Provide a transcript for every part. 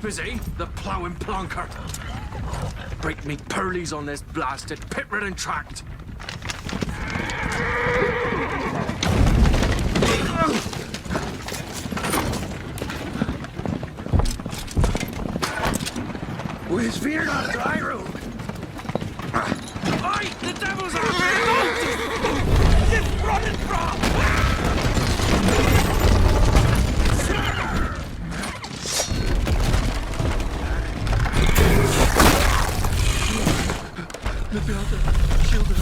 sheep, is he? The ploughing plonker. Break me pearlies on this blasted pit-ridden tract. Where's Svirok, Iroh? Oi! The devil's out there! It's running from! Maybe I'll shield him.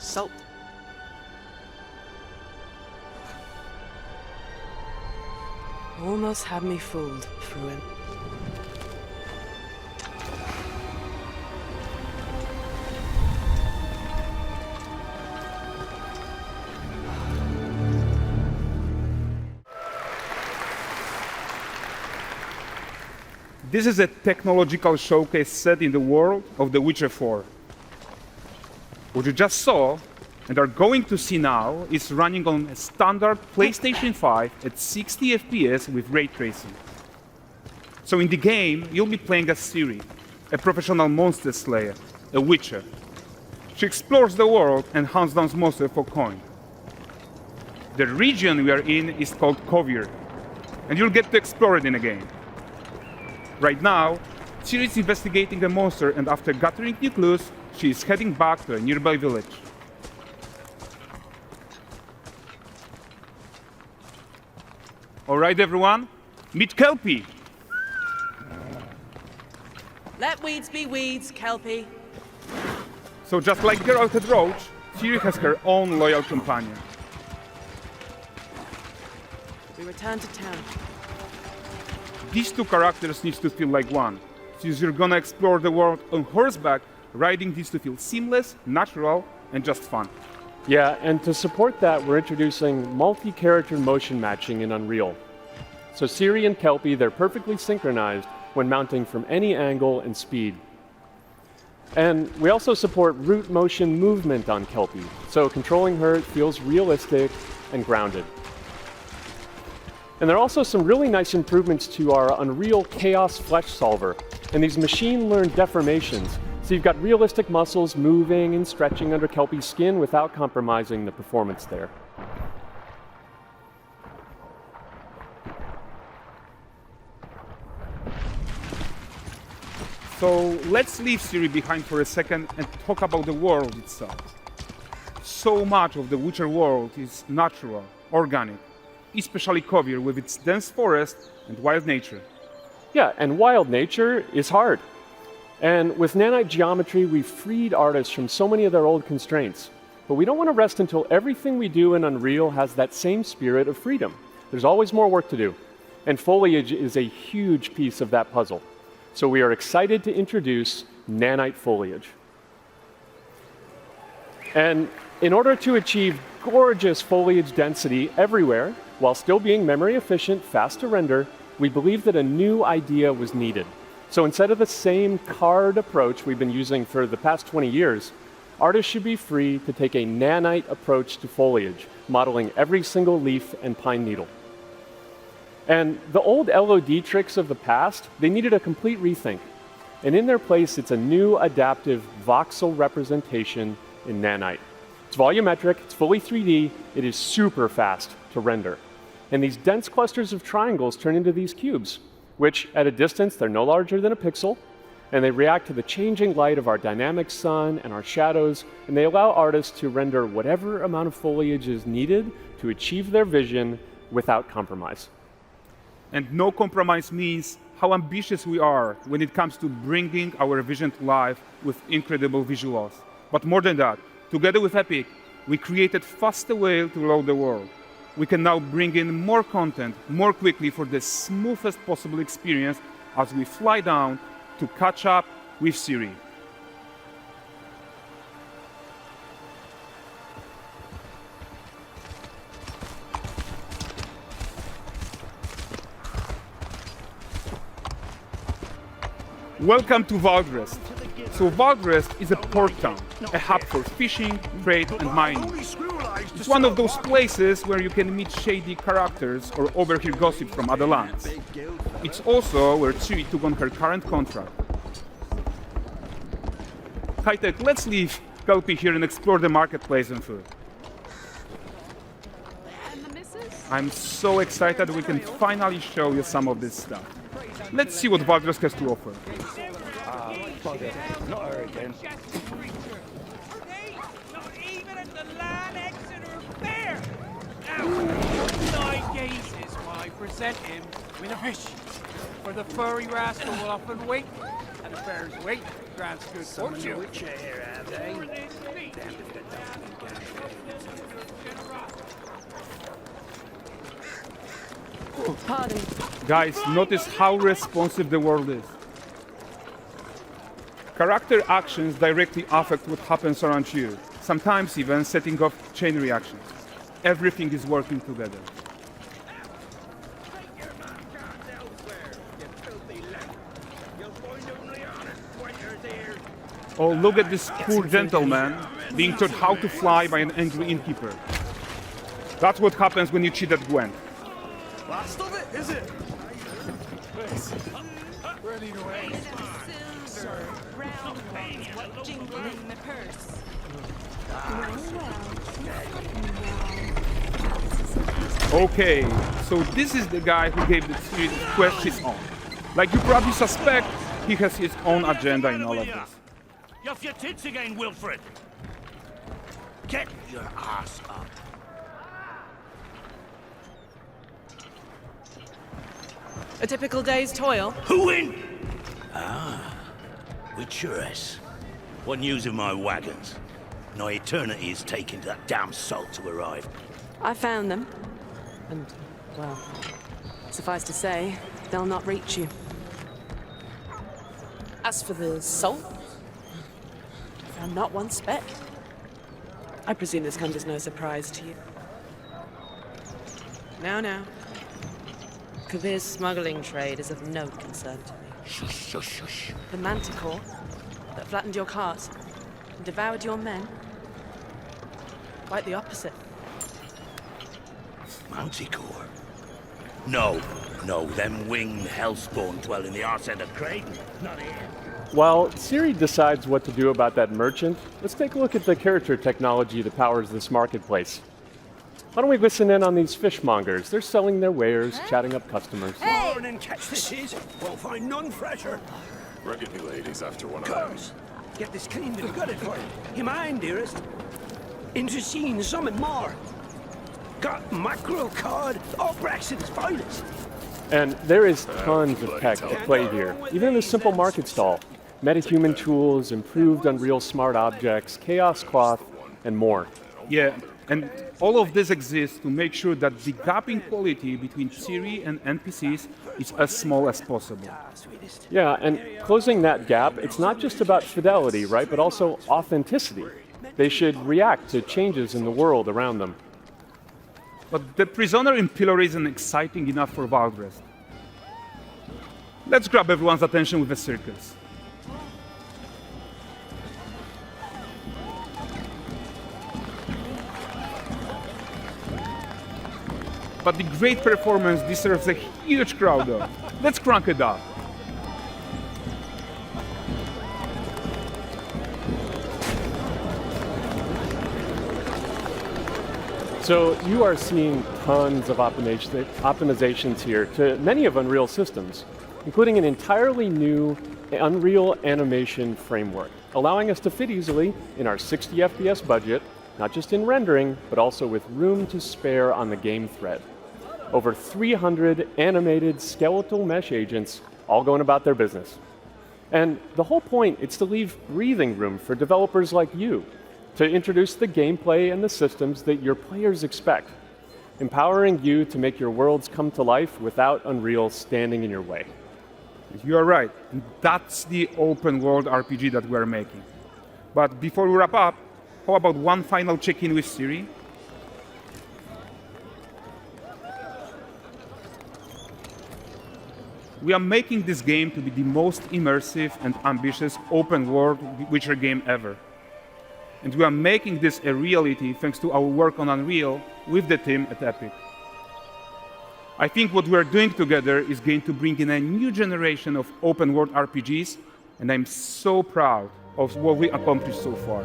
Salt. Almost had me fooled, Fruin. This is a technological showcase set in the world of The Witcher 4. What you just saw, and are going to see now, is running on a standard PlayStation 5 at 60 FPS with ray tracing. So in the game, you'll be playing as Ciri, a professional monster slayer, a witcher. She explores the world and hunts down monsters for coin. The region we are in is called Kovir, and you'll get to explore it in the game. Right now, Ciri is investigating the monster, and after gathering new clues, she is heading back to a nearby village. All right, everyone, meet Kelpie. Let weeds be weeds, Kelpie. So just like Geralt had Roach, Ciri has her own loyal companion. We return to town. These two characters need to feel like one. Since you're gonna explore the world on horseback, riding needs to feel seamless, natural, and just fun. Yeah, and to support that, we're introducing multi-character motion matching in Unreal. So Ciri and Kelpie, they're perfectly synchronized when mounting from any angle and speed. And we also support root motion movement on Kelpie, so controlling her feels realistic and grounded. And there are also some really nice improvements to our Unreal Chaos Flesh Solver and these machine-learned deformations. So you've got realistic muscles moving and stretching under Kelpie's skin without compromising the performance there. So let's leave Ciri behind for a second and talk about the world itself. So much of the Witcher world is natural, organic, especially Kovir with its dense forest and wild nature. Yeah, and wild nature is hard. And with nanite geometry, we've freed artists from so many of their old constraints. But we don't want to rest until everything we do in Unreal has that same spirit of freedom. There's always more work to do. And foliage is a huge piece of that puzzle. So we are excited to introduce nanite foliage. And in order to achieve gorgeous foliage density everywhere, while still being memory efficient, fast to render, we believe that a new idea was needed. So instead of the same card approach we've been using for the past 20 years, artists should be free to take a nanite approach to foliage, modeling every single leaf and pine needle. And the old LOD tricks of the past, they needed a complete rethink. And in their place, it's a new adaptive voxel representation in nanite. It's volumetric, it's fully 3D, it is super fast to render. And these dense clusters of triangles turn into these cubes, which at a distance, they're no larger than a pixel, and they react to the changing light of our dynamic sun and our shadows, and they allow artists to render whatever amount of foliage is needed to achieve their vision without compromise. And no compromise means how ambitious we are when it comes to bringing our vision to life with incredible visuals. But more than that, together with Epic, we created faster way to load the world. We can now bring in more content more quickly for the smoothest possible experience as we fly down to catch up with Ciri. Welcome to Valdrest. So Valdrest is a port town, a hub for fishing, trade and mining. It's one of those places where you can meet shady characters or overhear gossip from other lands. It's also where Ciri took on her current contract. High-tech, let's leave Kelpie here and explore the marketplace and food. I'm so excited we can finally show you some of this stuff. Let's see what Valdrest has to offer. Not her again. Not even at the land Exeter Fair! Now, 9 gazes while I present him with a fish. For the furry rascal will often wait, and the fair's weight grants good fortune. Pardon. Guys, notice how responsive the world is. Character actions directly affect what happens around you, sometimes even setting off chain reactions. Everything is working together. Oh, look at this poor gentleman being taught how to fly by an angry innkeeper. That's what happens when you cheat at Gwent. Last of it, is it? Okay, so this is the guy who gave the series quest his own. Like you probably suspect, he has his own agenda in all of this. You're off your tits again, Wilfred. Get your ass up. A typical day's toil. Who in? Ah, Witcheress. What news of my wagons? No eternity is taking that damn salt to arrive. I found them. And, well, suffice to say, they'll not reach you. As for the salt, I found not one speck. I presume this comes as no surprise to you. Now. Kavir's smuggling trade is of no concern to me. Shush, shush, shush. The manticore that flattened your cart and devoured your men? Quite the opposite. Manticore? No, them winged hellspawn dwell in the arse end of Creighton. Not here. While Ciri decides what to do about that merchant, let's take a look at the character technology that powers this marketplace. Why don't we listen in on these fishmongers? They're selling their wares, chatting up customers. Morning, catch fishes. Won't find none fresher. Rugged me ladies after one of them. Course. Get this cleaned and gutted for you. You mind, dearest? Into seeing something more. Got mackerel cod, all Braxton's finest. And there is tons of tech to play here, even in this simple market stall. Metahuman tools, improved Unreal Smart Objects, Chaos Cloth, and more. Yeah, and all of this exists to make sure that the gap in quality between Ciri and NPCs is as small as possible. Yeah, and closing that gap, it's not just about fidelity, right, but also authenticity. They should react to changes in the world around them. But the prisoner in Pillory isn't exciting enough for Valdrest. Let's grab everyone's attention with a circus. But the great performance deserves a huge crowd though. Let's crank it up. So you are seeing tons of optimizations here to many of Unreal systems. including an entirely new Unreal animation framework, allowing us to fit easily in our 60 FPS budget, not just in rendering, but also with room to spare on the game thread. Over 300 animated skeletal mesh agents all going about their business. And the whole point is to leave breathing room for developers like you to introduce the gameplay and the systems that your players expect, empowering you to make your worlds come to life without Unreal standing in your way. You are right. That's the open world RPG that we're making. But before we wrap up, how about one final check-in with Siri? We are making this game to be the most immersive and ambitious open world Witcher game ever. And we are making this a reality thanks to our work on Unreal with the team at Epic. I think what we're doing together is going to bring in a new generation of open world RPGs, and I'm so proud of what we accomplished so far.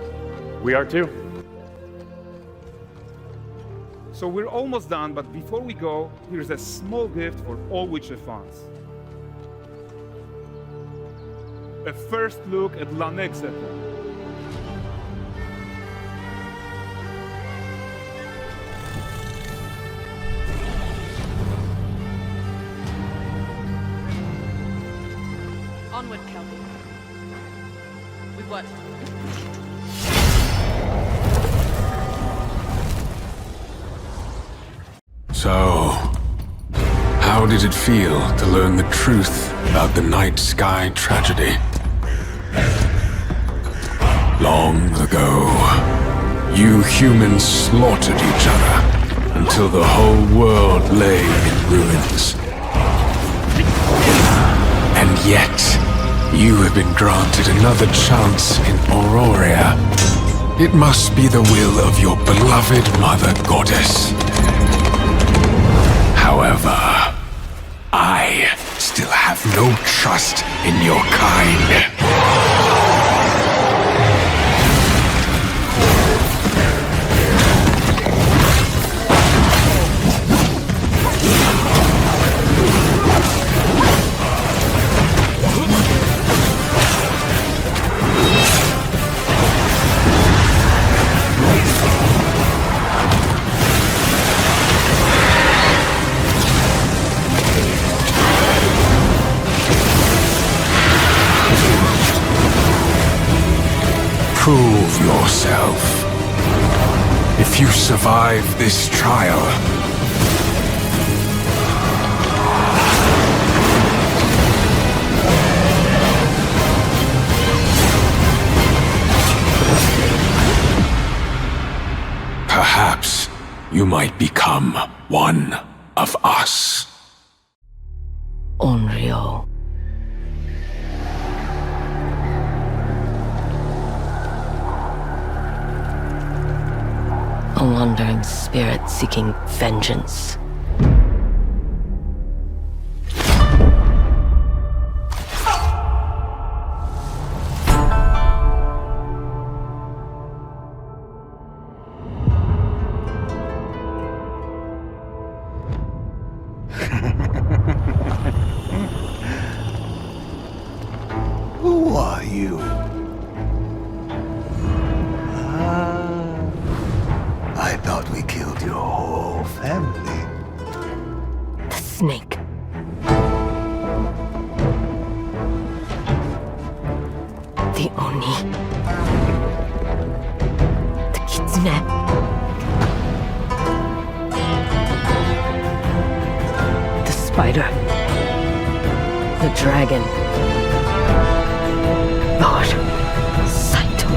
We are too. So we're almost done, but before we go, here's a small gift for all Witcher fans. A first look at Lanexeter. Onward, Kelby. We've worked. So, how did it feel to learn the truth about the night sky tragedy? Long ago, you humans slaughtered each other until the whole world lay in ruins. And yet, you have been granted another chance in Auroria. It must be the will of your beloved mother goddess. However, I still have no trust in your kind. Prove yourself. If you survive this trial, perhaps you might become one of us. Unreal. A wandering spirit seeking vengeance. Who are you? I thought we killed your whole family. The snake. The Oni. The Kitsune. The spider. The dragon. Lord Saito.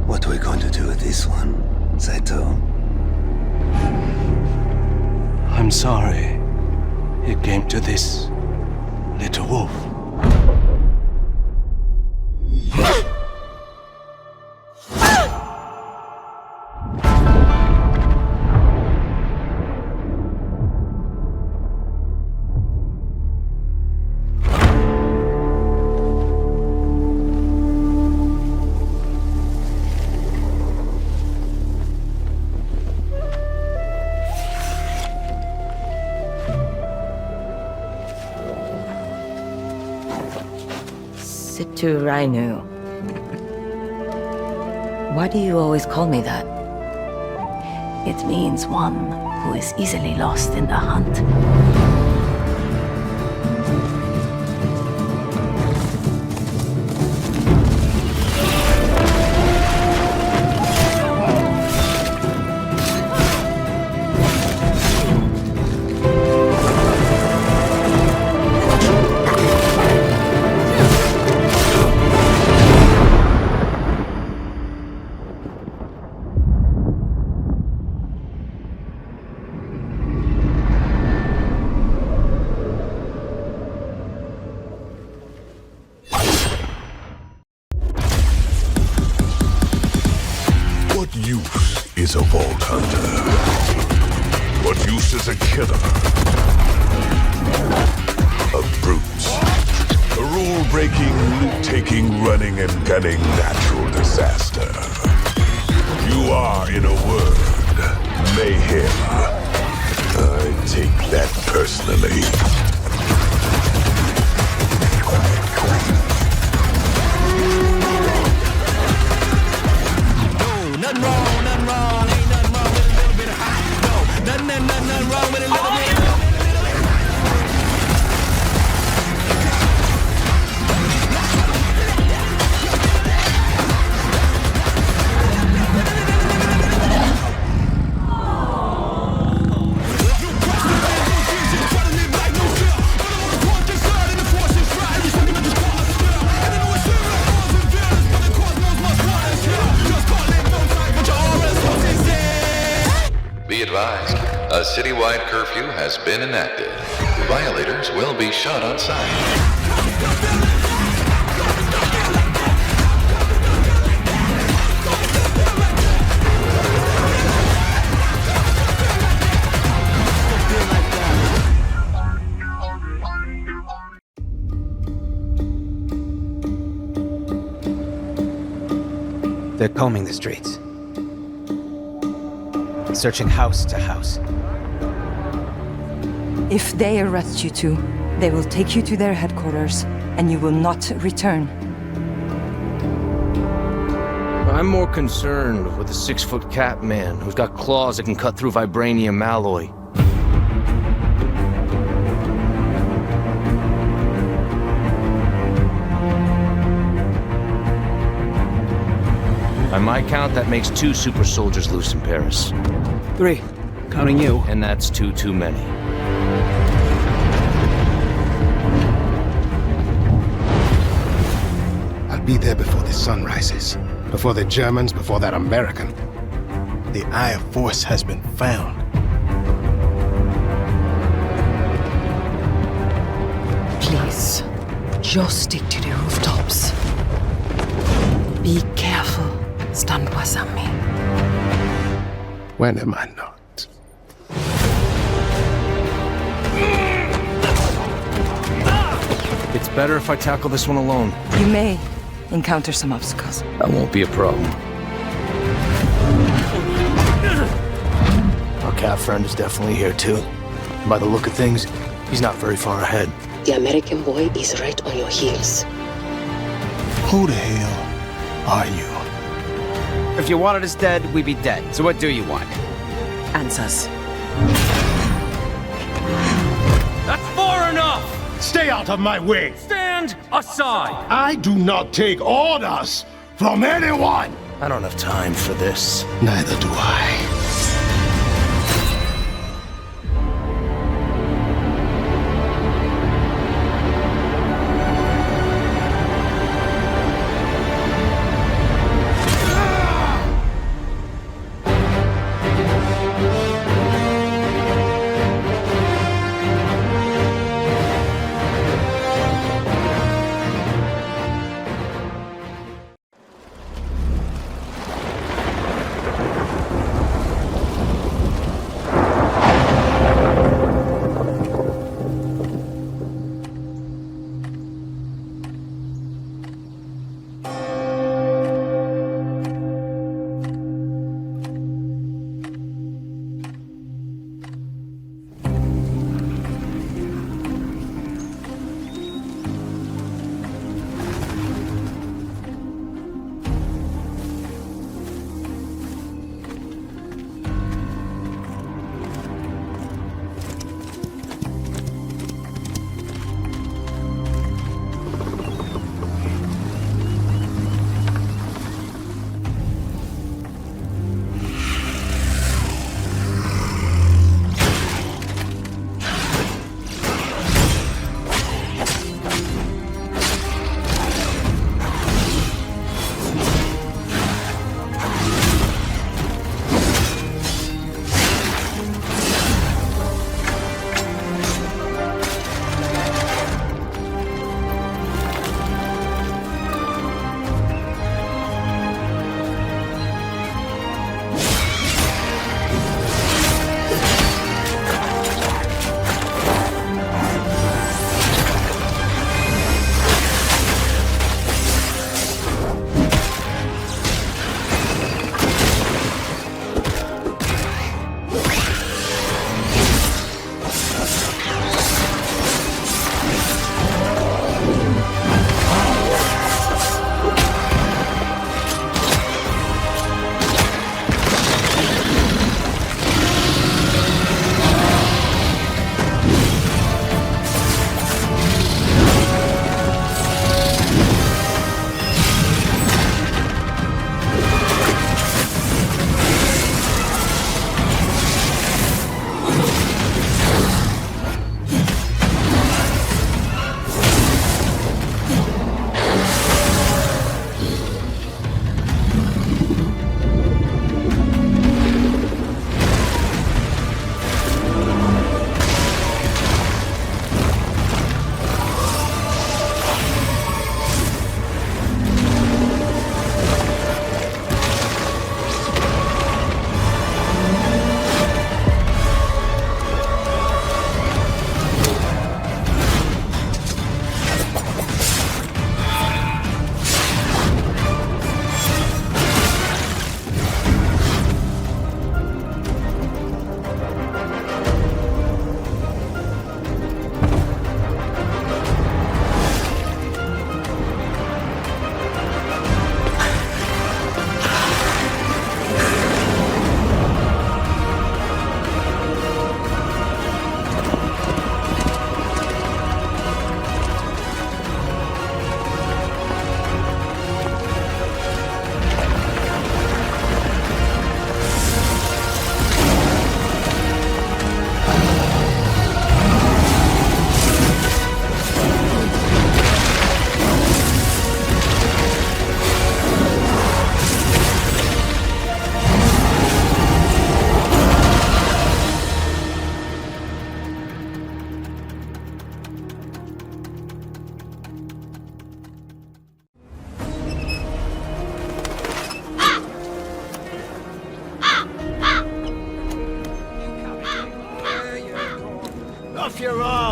What are we going to do with this one, Saito? I'm sorry it came to this, little wolf. Situ Rainu. Why do you always call me that? It means one who is easily lost in the hunt. What use is a vault hunter? What use is a killer? A brute. A rule-breaking, loot-taking, running and gunning natural disaster. You are, in a word, mayhem. I take that personally. Nothing wrong, nothing wrong, ain't nothing wrong with a little bit of hot. No, nothing wrong with a little bit. Be advised, a citywide curfew has been enacted. Violators will be shot on sight. They're combing the streets. Searching house to house. If they arrest you two, they will take you to their headquarters, and you will not return. I'm more concerned with the 6-foot cat man who's got claws that can cut through vibranium alloy. By my count, that makes 2 super soldiers loose in Paris. 3, counting you. And that's too many. I'll be there before the sun rises. Before the Germans, before that American. The Eye of Force has been found. Please, just stick to the rooftops. Be careful, Stankwasami. When am I not? It's better if I tackle this one alone. You may encounter some obstacles. That won't be a problem. Our cat friend is definitely here too. And by the look of things, he's not very far ahead. The American boy is right on your heels. Who the hell are you? If you wanted us dead, we'd be dead. So what do you want? Answers. That's far enough! Stay out of my way! Stand aside! I do not take orders from anyone! I don't have time for this. Neither do I.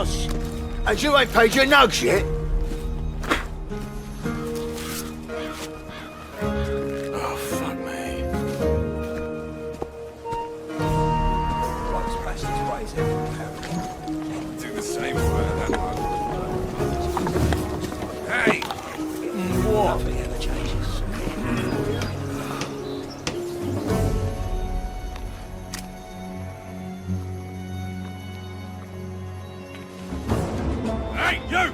boss! And you ain't paid your nugs yet? Oh, fuck me. Do the same for that one. Hey! What? Hey, you!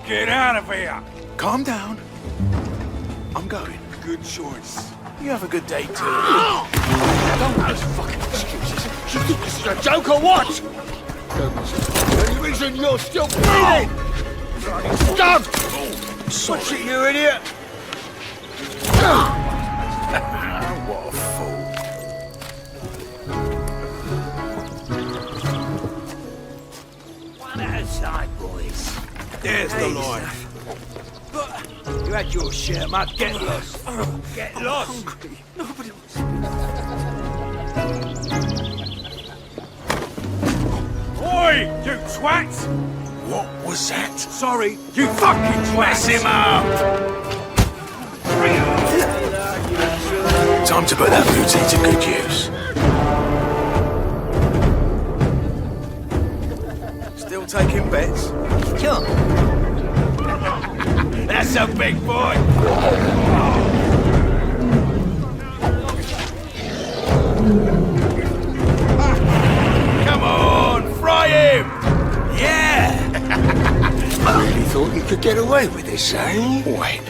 Get out of here! Calm down. I'm going. Good choice. You have a good day, too. Don't make fucking excuses. You think this is a joke or what? Any reason you're still breathing? Stop! What's it, you idiot? What a fool. One at a time, boys. There's the line. You had your share, mate. Get lost. Get lost. Nobody Oi, you twat! What was that? Sorry, you fucking twat! Mess him up! Time to put that booty to good use. Still taking bets? Sure. That's a big boy! Come on, fry him! Yeah! I really thought you could get away with this, eh? Wait.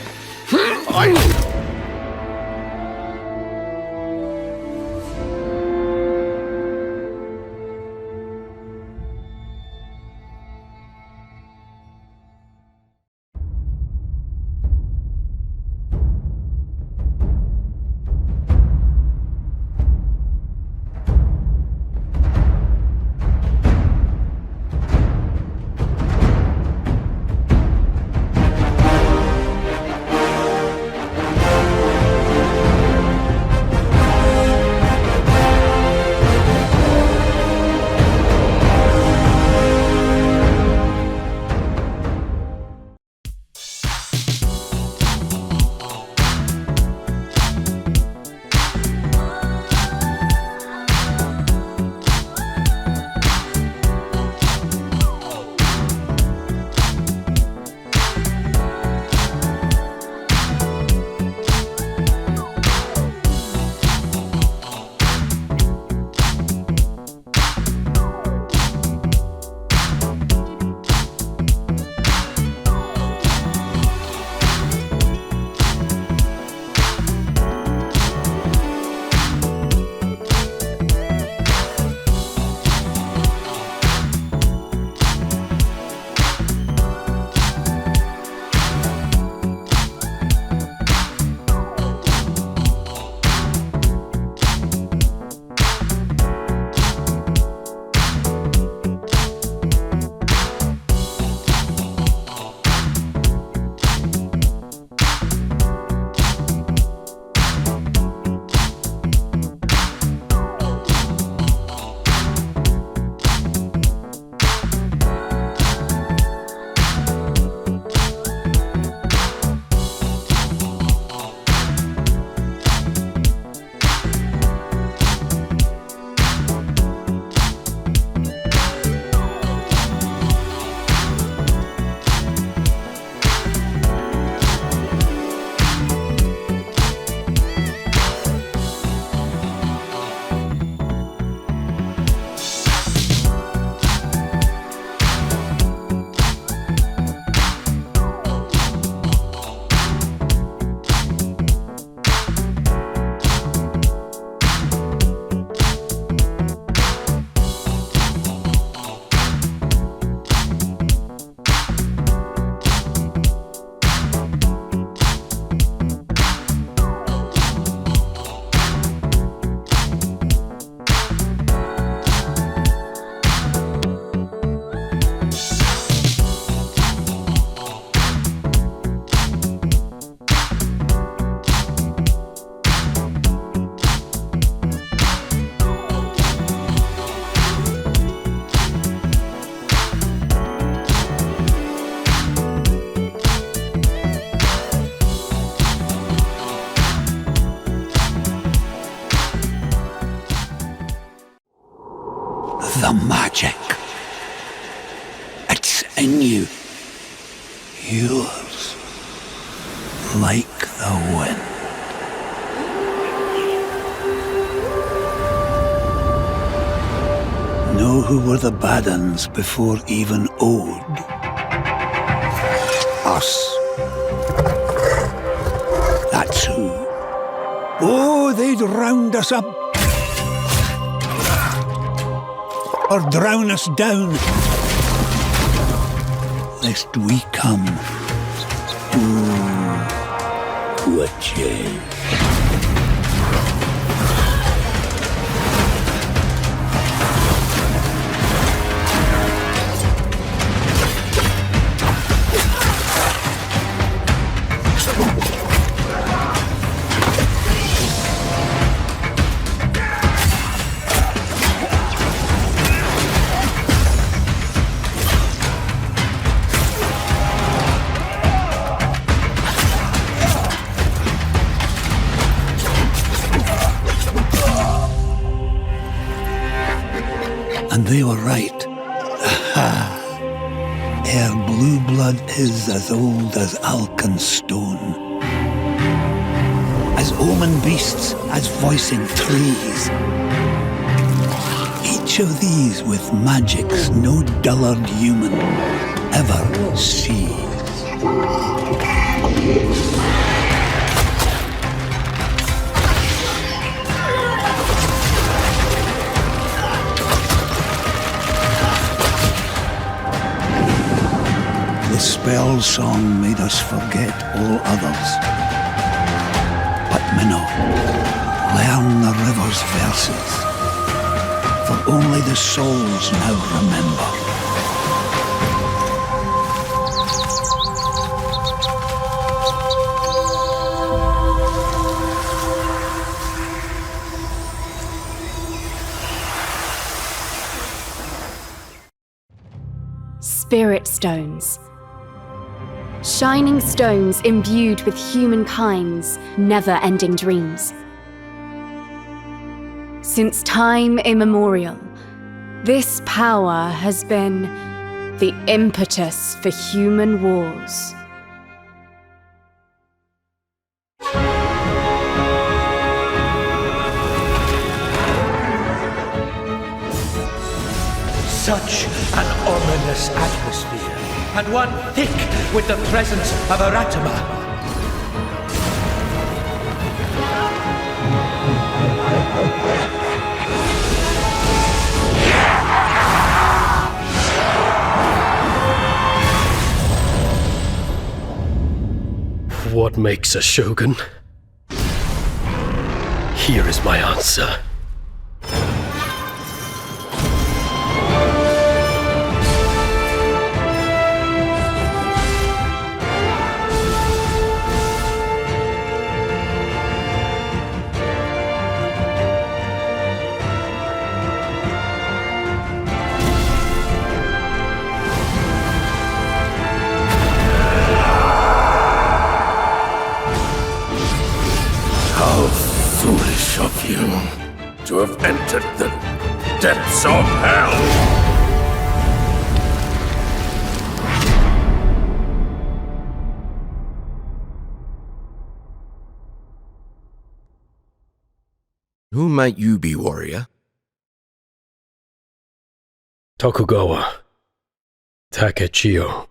The magic. It's in you. Yours. Like the wind. Know who were the bad uns before even Ode? Us. That's who. Oh, they'd round us up. Or drown us down. Lest we come. To a change. And they were right. Aha! Ere blue blood is as old as Alkenstone. As omen beasts, as voicing trees. Each of these with magics no dullard human ever sees. The spell song made us forget all others. But Minnow, learn the river's verses, for only the souls now remember. Spirit stones. Shining stones imbued with humankind's never-ending dreams. Since time immemorial, this power has been the impetus for human wars. Such an ominous atmosphere, and one thick with the presence of Eratama. What makes a shogun? Here is my answer. Of you to have entered the depths of hell. Who might you be, warrior? Tokugawa Takechiyo.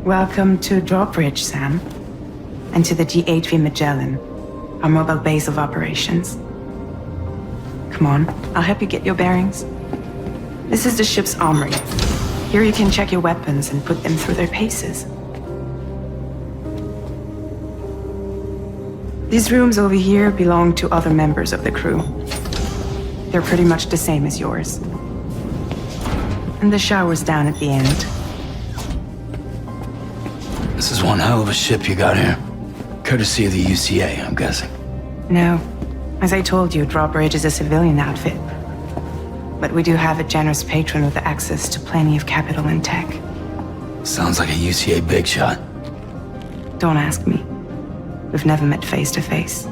Welcome to Drawbridge, Sam. And to the GHV Magellan, our mobile base of operations. Come on, I'll help you get your bearings. This is the ship's armory. Here you can check your weapons and put them through their paces. These rooms over here belong to other members of the crew. They're pretty much the same as yours. And the shower's down at the end. This is one hell of a ship you got here. Courtesy of the UCA, I'm guessing. No. As I told you, Drawbridge is a civilian outfit. But we do have a generous patron with access to plenty of capital and tech. Sounds like a UCA big shot. Don't ask me. We've never met face to face.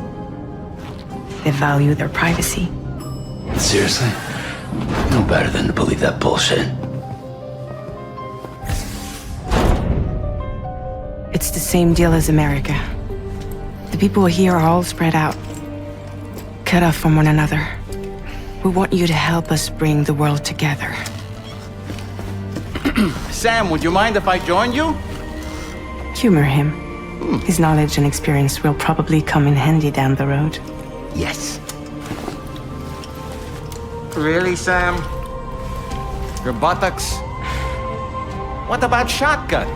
They value their privacy. Seriously? No better than to believe that bullshit. It's the same deal as America. The people here are all spread out, cut off from one another. We want you to help us bring the world together. Sam, would you mind if I joined you? Humor him. His knowledge and experience will probably come in handy down the road. Yes. Really, Sam? Your buttocks? What about shotgun?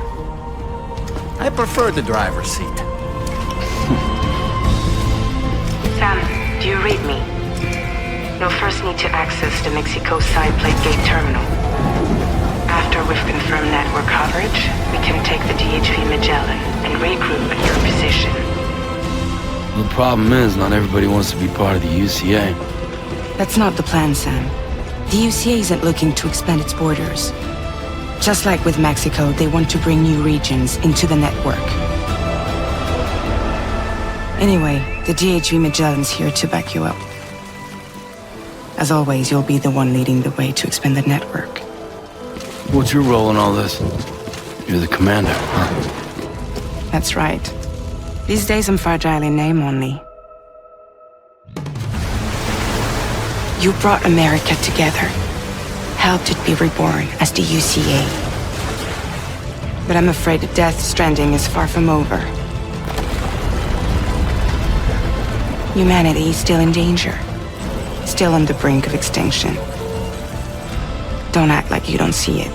I prefer the driver's seat. Sam, do you read me? You'll first need to access the Mexico side plate gate terminal. After we've confirmed network coverage, we can take the DHV Magellan and regroup at your position. The problem is, not everybody wants to be part of the UCA. That's not the plan, Sam. The UCA isn't looking to expand its borders. Just like with Mexico, they want to bring new regions into the network. Anyway, the DHV Magellan's here to back you up. As always, you'll be the one leading the way to expand the network. What's your role in all this? You're the commander, huh? That's right. These days I'm fragile in name only. You brought America together. Helped it be reborn as the UCA. But I'm afraid Death Stranding is far from over. Humanity is still in danger. Still on the brink of extinction. Don't act like you don't see it.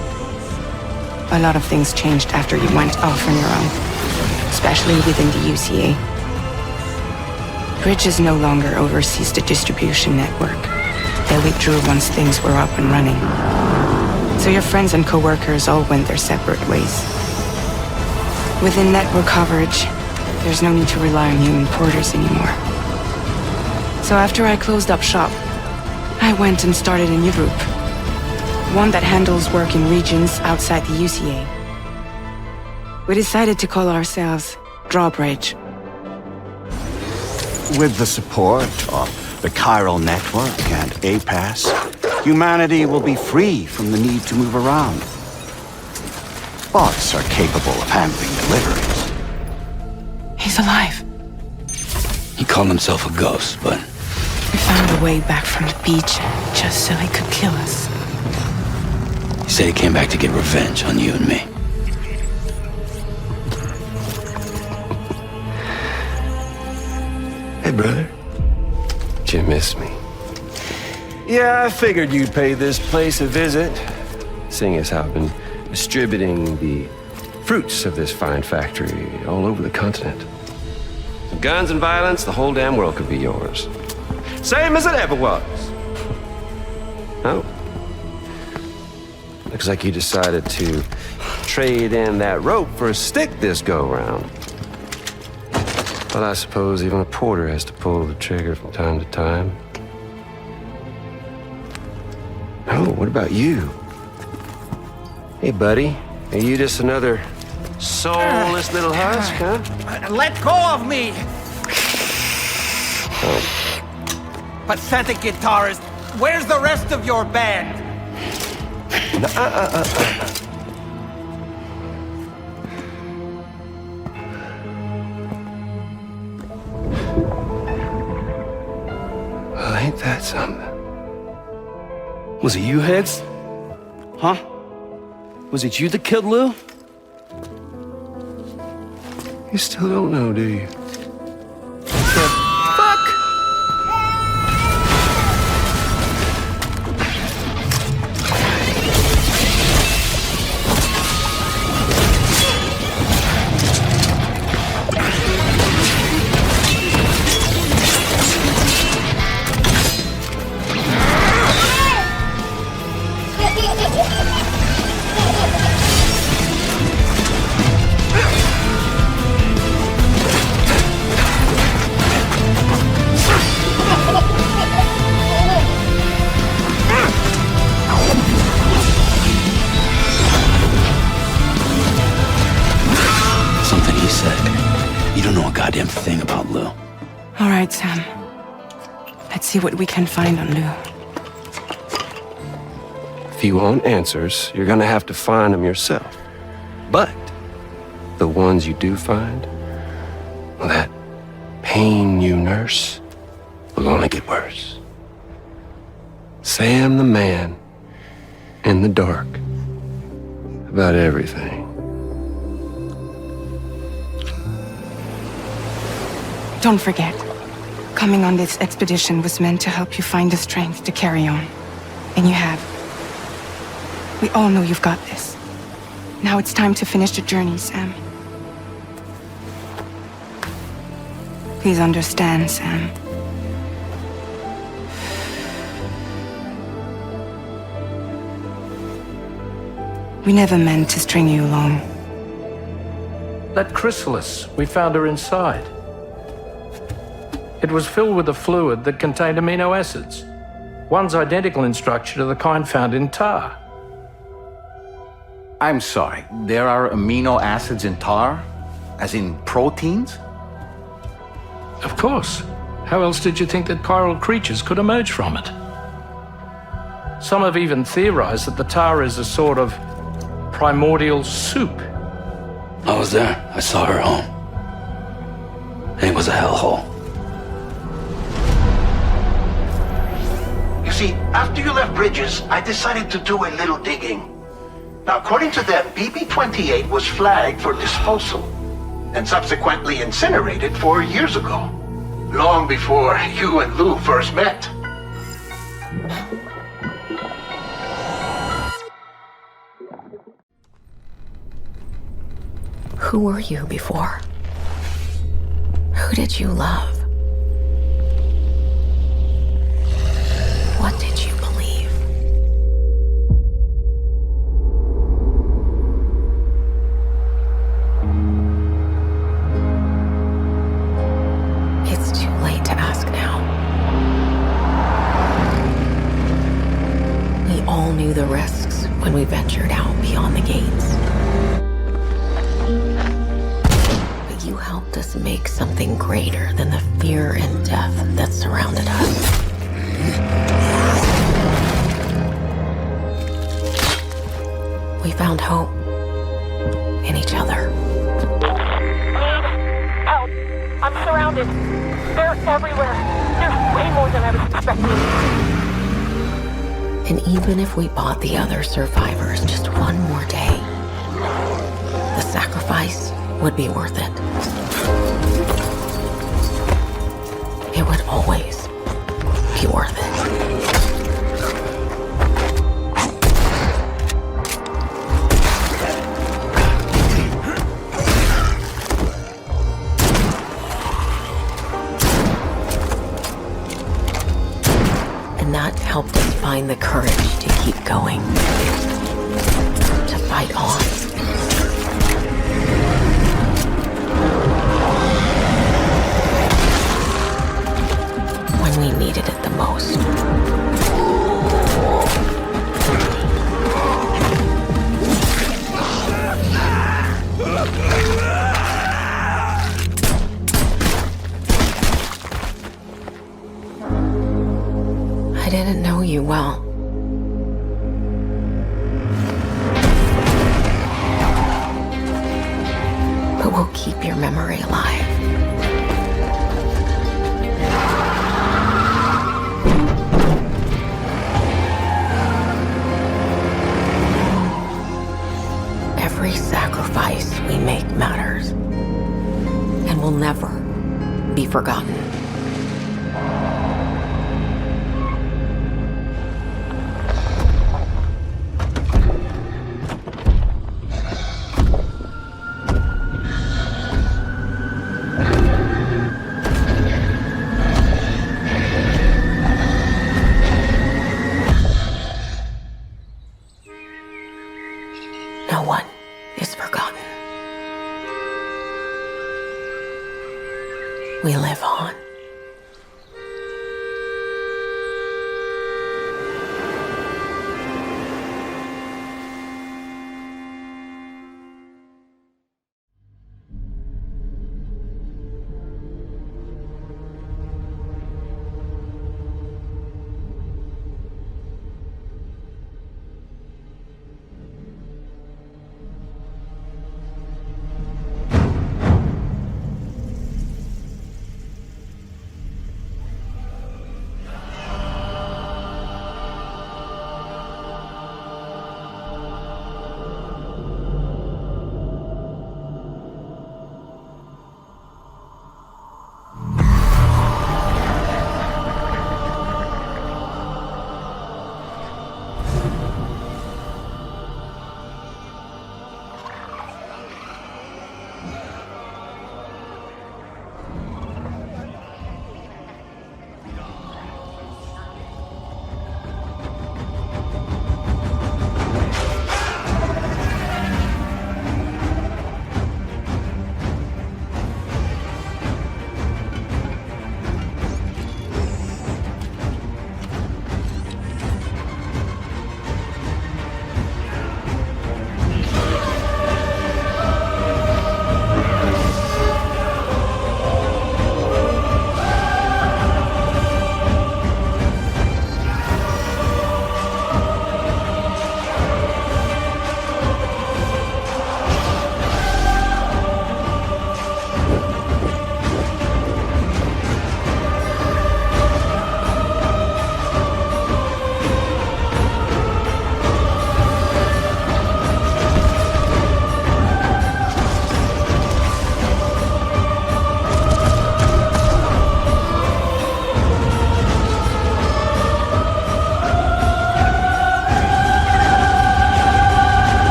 A lot of things changed after you went off on your own. Especially within the UCA. Bridges no longer oversees the distribution network. They withdrew once things were up and running. So your friends and co-workers all went their separate ways. Within network coverage, there's no need to rely on human porters anymore. So after I closed up shop, I went and started a new group. One that handles work in regions outside the UCA. We decided to call ourselves Drawbridge. With the support of the chiral network and APAS, humanity will be free from the need to move around. Bots are capable of handling deliveries. He's alive. He called himself a ghost, but... We found a way back from the beach just so he could kill us. He said he came back to get revenge on you and me. Hey, brother. Did you miss me? Yeah, I figured you'd pay this place a visit, seeing as how I've been distributing the fruits of this fine factory all over the continent. With guns and violence, the whole damn world could be yours. Same as it ever was. Oh. Looks like you decided to trade in that rope for a stick this go-round. Well, I suppose even a porter has to pull the trigger from time to time. Oh, what about you? Hey, buddy. Are you just another Soulless little husk, huh? Let go of me! Pathetic guitarist, where's the rest of your band? Well, ain't that something? Was it you, Hexe? Huh? Was it you that killed Lou? You still don't know, do you? Thing about Lou. All right, Sam. Let's see what we can find on Lou. If you want answers, you're gonna have to find them yourself. But the ones you do find, well, that pain you nurse will only get worse. Sam the man in the dark about everything. Don't forget, coming on this expedition was meant to help you find the strength to carry on. And you have. We all know you've got this. Now it's time to finish the journey, Sam. Please understand, Sam. We never meant to string you along. That chrysalis, we found her inside. It was filled with a fluid that contained amino acids. One's identical in structure to the kind found in tar. I'm sorry, there are amino acids in tar? As in proteins? Of course. How else did you think that chiral creatures could emerge from it? Some have even theorized that the tar is a sort of primordial soup. I was there. I saw her home. It was a hellhole. You see, after you left Bridges, I decided to do a little digging. Now, according to them, BB-28 was flagged for disposal and subsequently incinerated 4 years ago, long before you and Lou first met. Who were you before? Who did you love? What did you believe? It's too late to ask now. We all knew the risks when we ventured out beyond the gates. But you helped us make something greater than the fear and death that surrounded us. We found hope in each other. Help! I'm surrounded. They're everywhere. There's way more than I was expecting. And even if we bought the other survivors just one more day, the sacrifice would be worth it. It would always be worth it. And that helped us find the courage to keep going, to fight on. When we needed it the most. will keep your memory alive. Every sacrifice we make matters and will never be forgotten. No one is forgotten. We live on.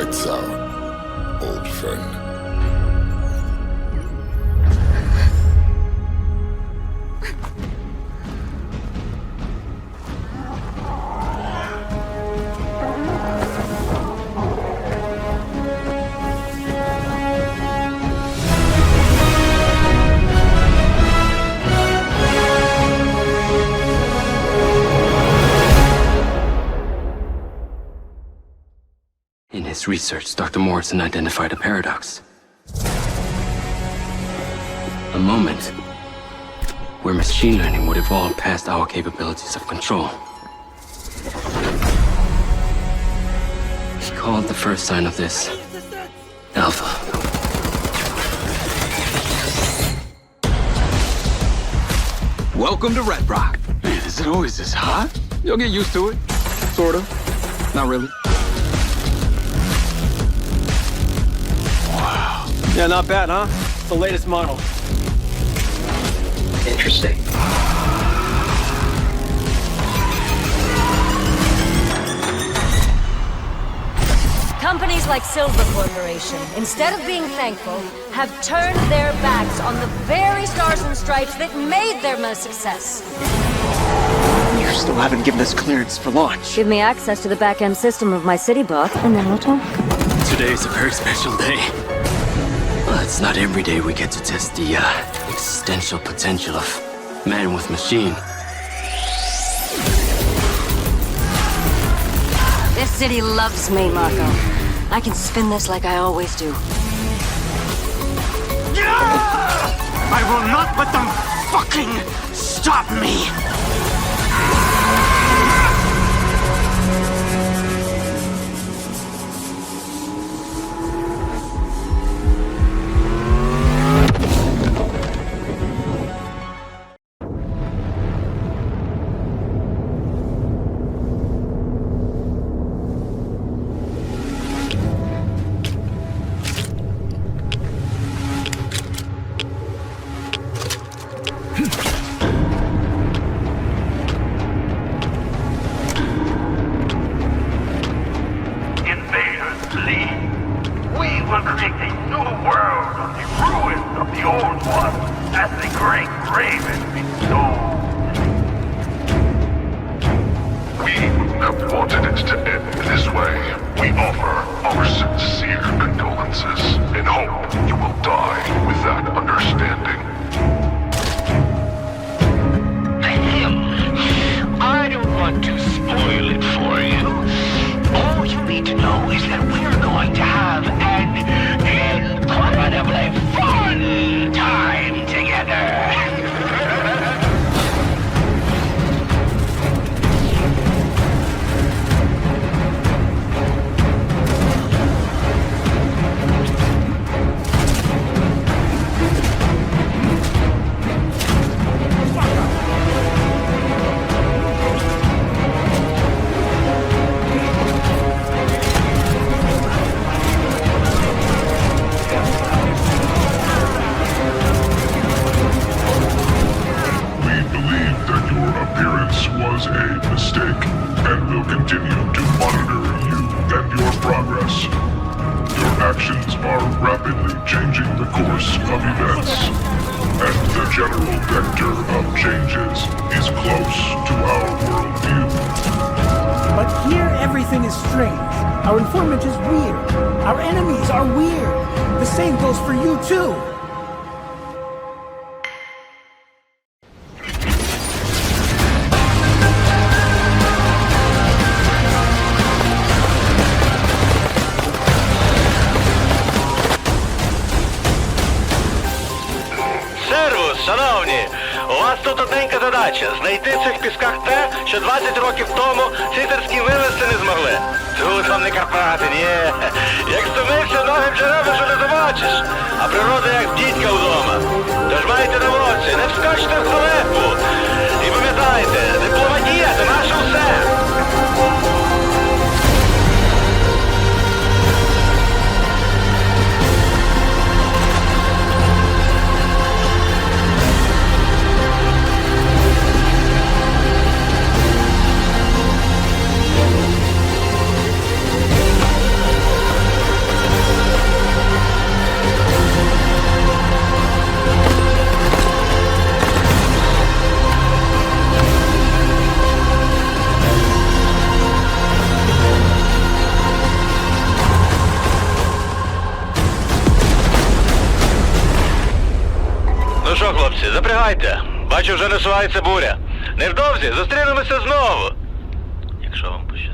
Lights out, old friend. In his research, Dr. Morrison identified a paradox. A moment where machine learning would evolve past our capabilities of control. He called the first sign of this Alpha. Welcome to Red Rock. Man, is it always this hot? You'll get used to it. Sort of. Not really. Wow. Yeah, not bad, huh? It's the latest model. Interesting. Companies like Silver Corporation, instead of being thankful, have turned their backs on the very stars and stripes that made their most success. You still haven't given us clearance for launch. Give me access to the back-end system of my city bot, and then we'll talk. Today's a very special day. Well, it's not every day we get to test the existential potential of man with machine. This city loves me, Marco. I can spin this like I always do. I will not let them fucking stop me! Знайти в цих пісках те, що 20 років тому сітерські вивезти не змогли. Тут вам не Карпати, ні. Як стомився, ноги в джерела, що не замочиш. А природа як дідька вдома. Тож майте на воці, не вскочте в халепу. І пам'ятайте, дипломатія – це наше все. полягайте. Бачу, вже насувається буря. Невдовзі зустрінемося знову. Якщо вам пощастить.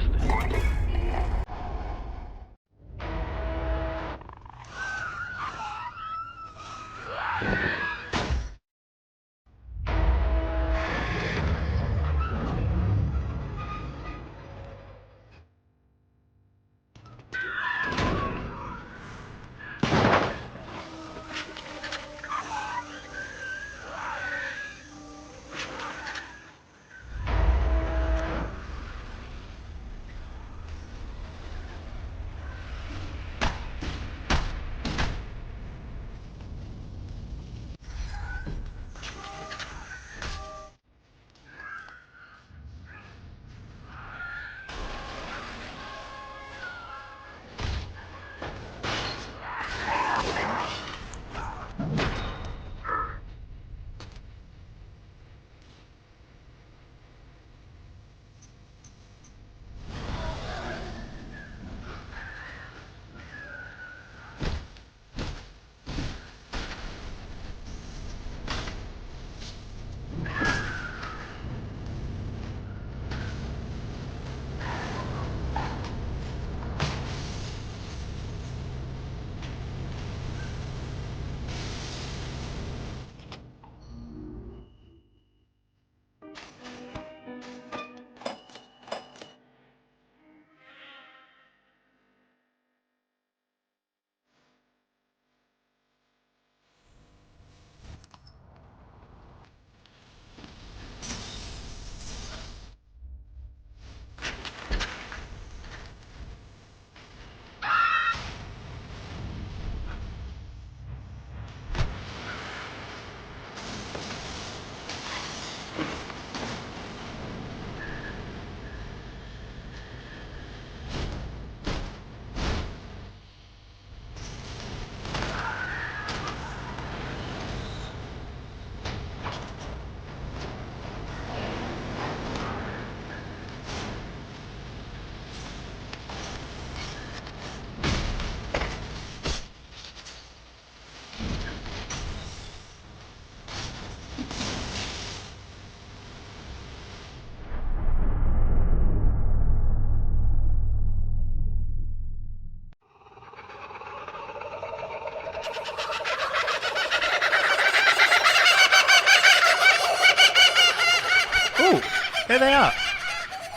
Here they are.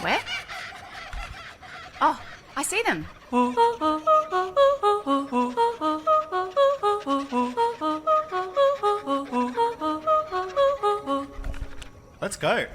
Where? Oh, I see them. Let's go.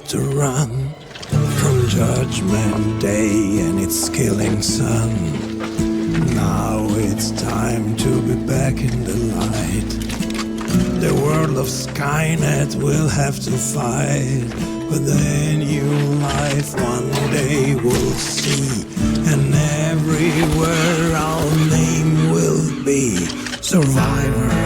To run from Judgment Day and its killing sun. Now it's time to be back in the light. The world of Skynet will have to fight, but the new life one day we'll see, and everywhere our name will be Survivors.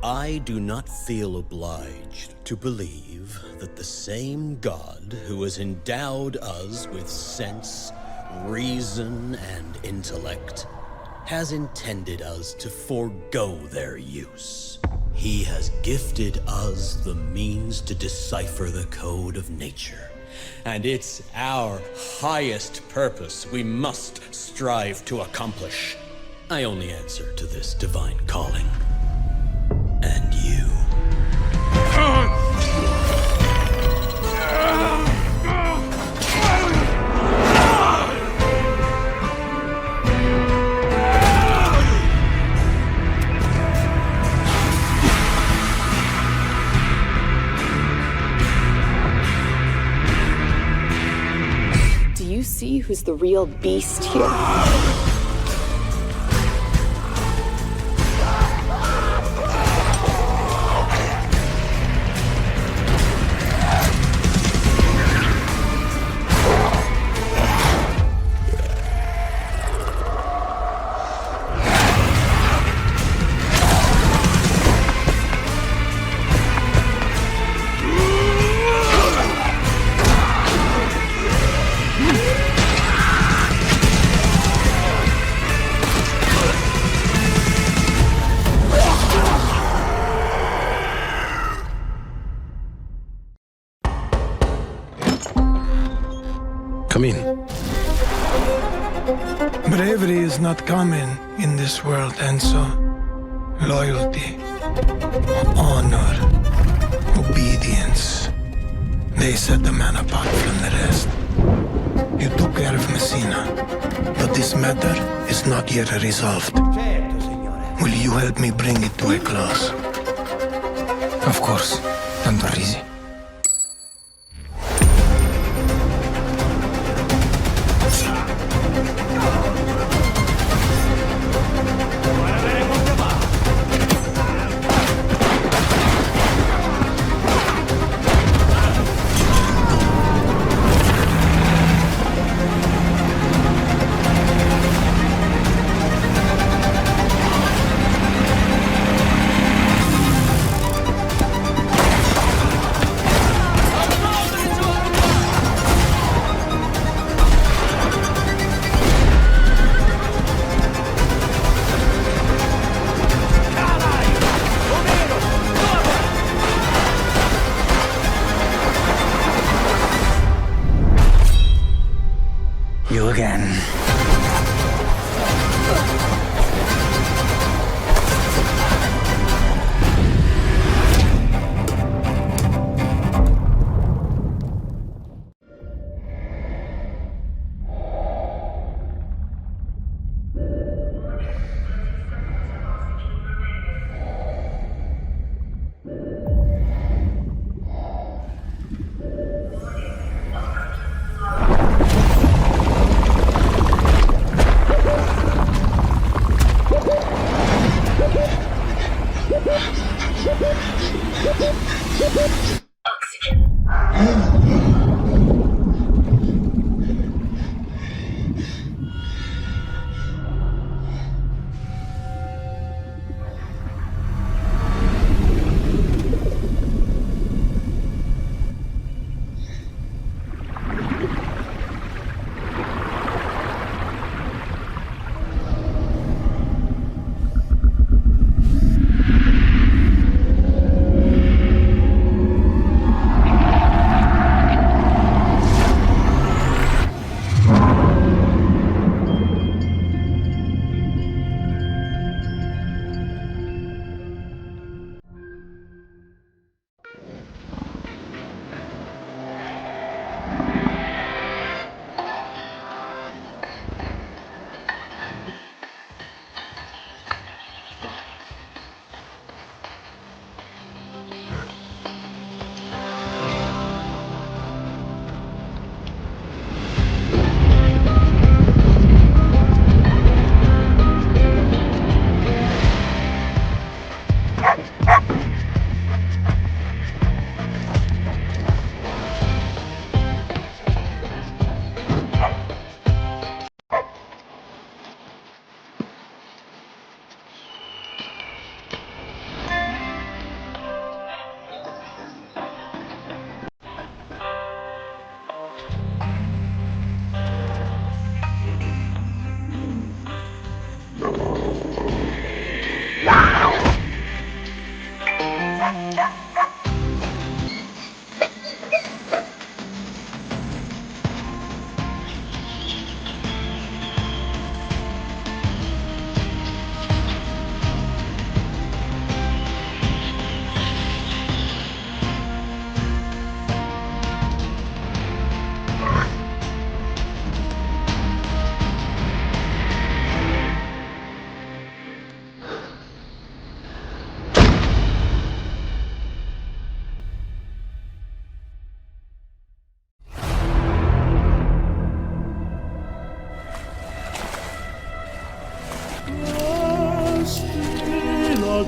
I do not feel obliged to believe that the same God who has endowed us with sense, reason, and intellect has intended us to forego their use. He has gifted us the means to decipher the code of nature, and it's our highest purpose we must strive to accomplish. I only answer to this divine calling. And you. Do you see who's the real beast here? Come in. Bravery is not common in this world, and so loyalty, honor, obedience, they set the man apart from the rest. You took care of Messina, but this matter is not yet resolved. Will you help me bring it to a close? Of course, Tanto easy. You again.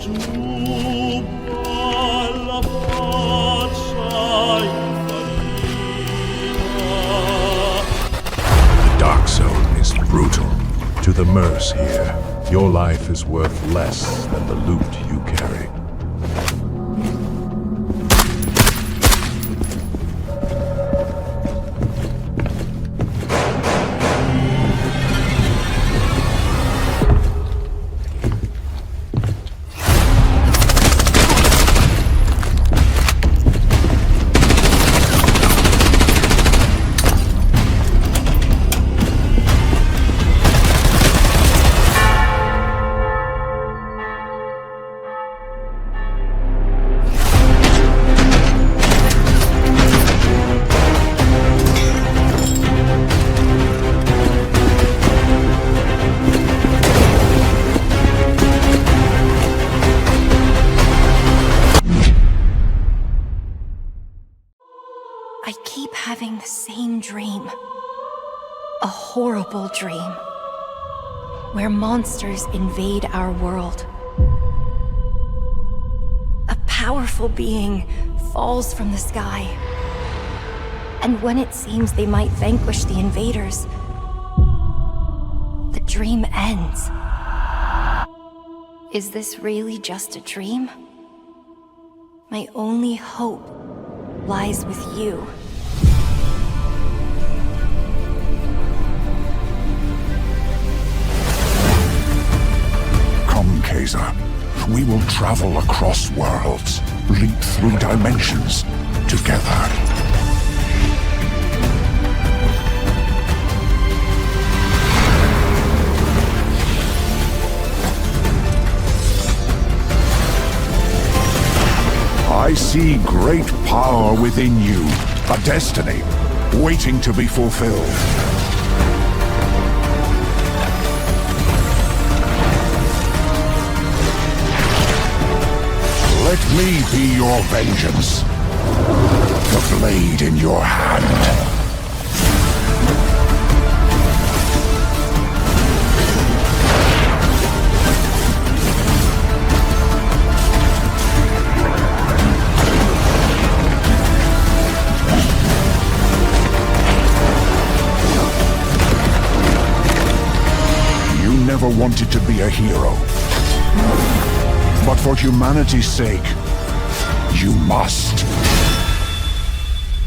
The Dark Zone is brutal. To the Merce here, your life is worth less than the loot you carry. I keep having the same dream. A horrible dream. Where monsters invade our world. A powerful being falls from the sky. And when it seems they might vanquish the invaders, the dream ends. Is this really just a dream? My only hope lies with you. Come, Kaiser. We will travel across worlds, leap through dimensions, together. I see great power within you, a destiny waiting to be fulfilled. Let me be your vengeance, the blade in your hand. Never wanted to be a hero. But for humanity's sake, you must.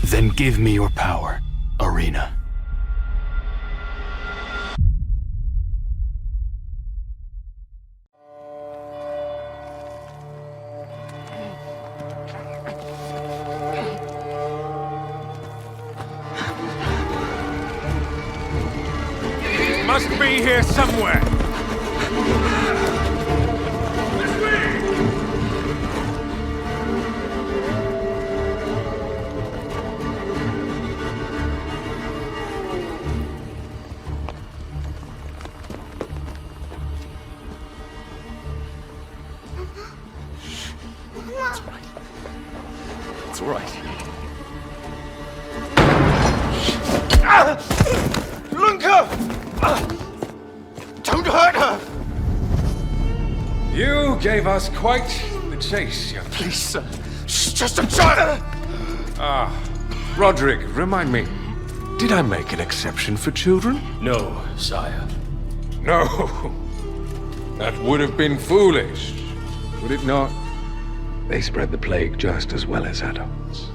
Then give me your power, Arena. Must be here somewhere. It's all right. Lunka! Don't hurt her! You gave us quite the chase, young man. Please, sir. She's just a child! Ah, Roderick, remind me. Did I make an exception for children? No, sire. No. That would have been foolish, would it not? They spread the plague just as well as adults.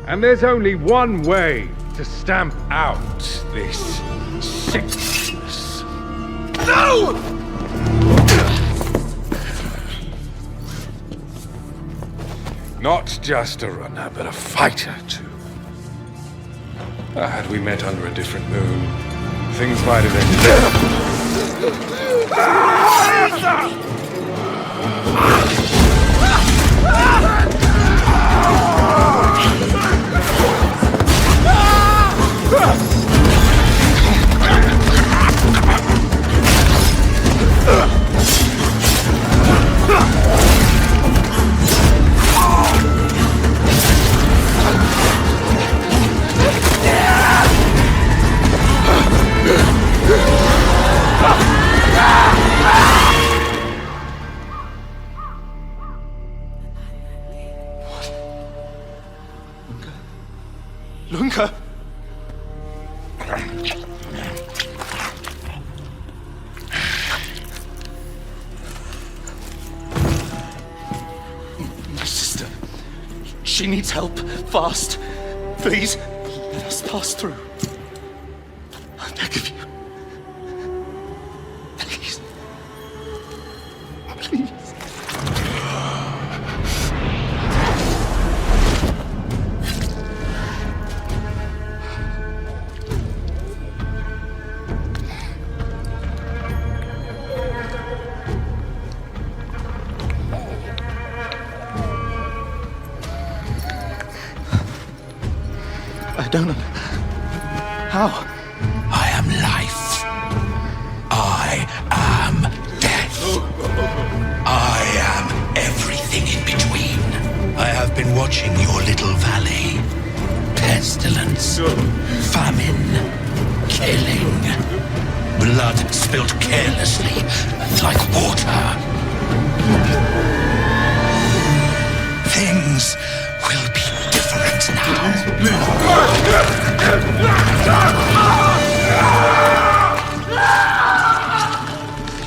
And there's only one way to stamp out this sickness. No! Not just a runner, but a fighter, too. Had we met under a different moon, things might have ended She needs help. Fast. Please, let us pass through. I beg of you. Please. Please. I don't know. How? I am life. I am death. I am everything in between. I have been watching your little valley. Pestilence, famine, killing. Blood spilt carelessly, like water. Things will be different now.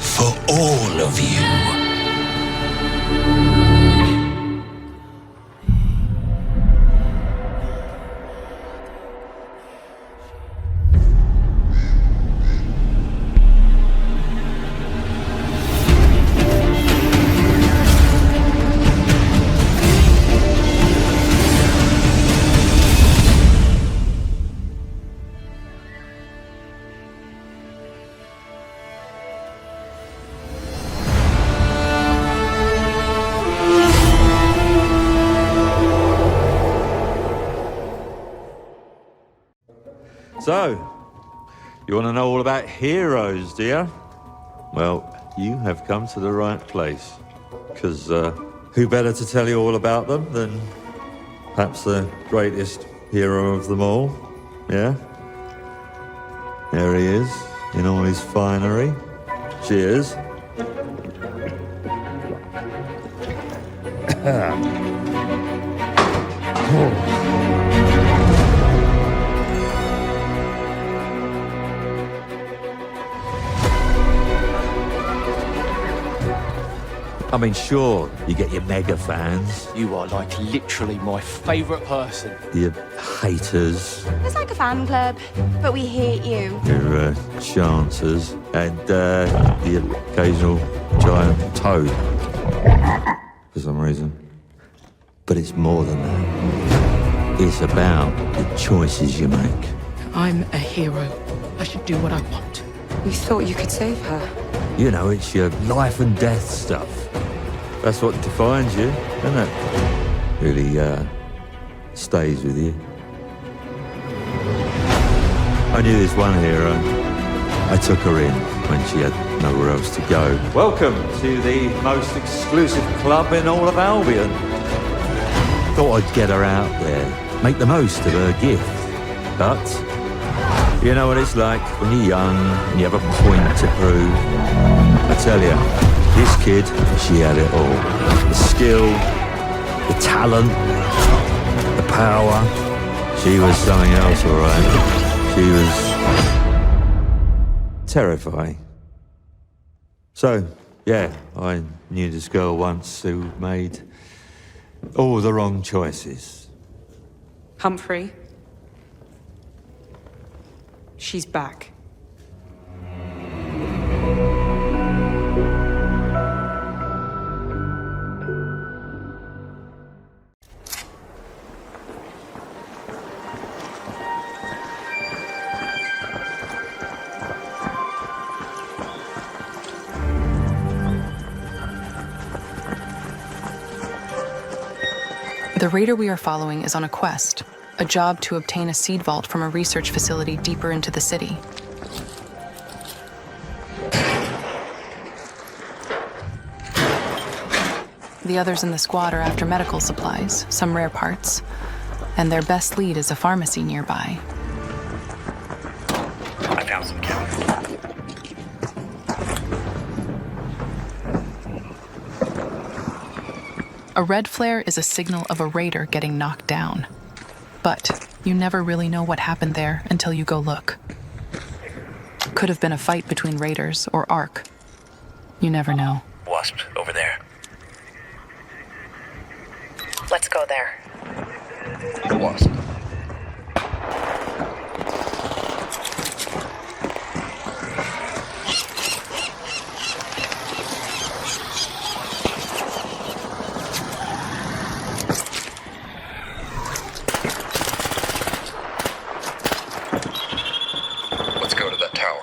For all of you. So, you want to know all about heroes, do you? Well, you have come to the right place. Because who better to tell you all about them than perhaps the greatest hero of them all? Yeah? There he is, in all his finery. Cheers. I mean, sure, you get your mega fans, You are like literally my favourite person. your haters, It's like a fan club, but we hate you. your chancers, and the occasional giant toad, for some reason. But it's more than that. It's about the choices you make. I'm a hero. I should do what I want. You thought you could save her? You know, it's your life and death stuff. That's what defines you, isn't it? Really, stays with you. I knew this one hero. I took her in when she had nowhere else to go. Welcome to the most exclusive club in all of Albion. Thought I'd get her out there, make the most of her gift. But you know what it's like when you're young and you have a point to prove. I tell you, this kid, she had it all. The skill, the talent, the power. She was something else, all right. She was terrifying. So, yeah, I knew this girl once who made all the wrong choices. Humphrey? She's back. The raider we are following is on a quest, a job to obtain a seed vault from a research facility deeper into the city. The others in the squad are after medical supplies, some rare parts, and their best lead is a pharmacy nearby. I found some chemicals. A red flare is a signal of a raider getting knocked down. But you never really know what happened there until you go look. Could have been a fight between raiders or Ark. You never know. Wasp, over there. Let's go there. It was. Let's go to that tower.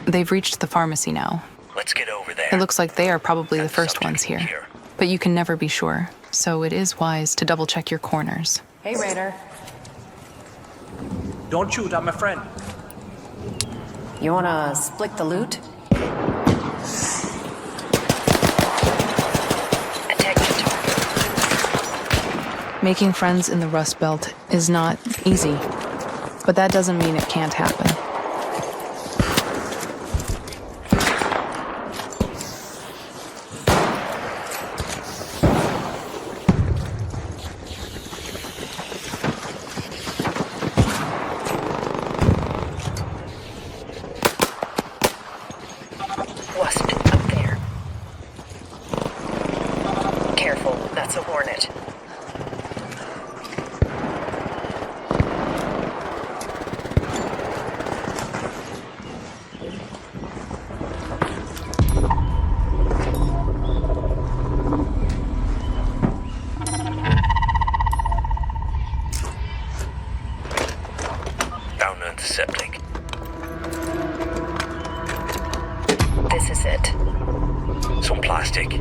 They've reached the pharmacy now. Let's get over there. It looks like they are probably the first ones here. But you can never be sure, so it is wise to double-check your corners. Hey, Raider. Don't shoot, I'm a friend. You wanna split the loot? Making friends in the Rust Belt is not easy, but that doesn't mean it can't happen.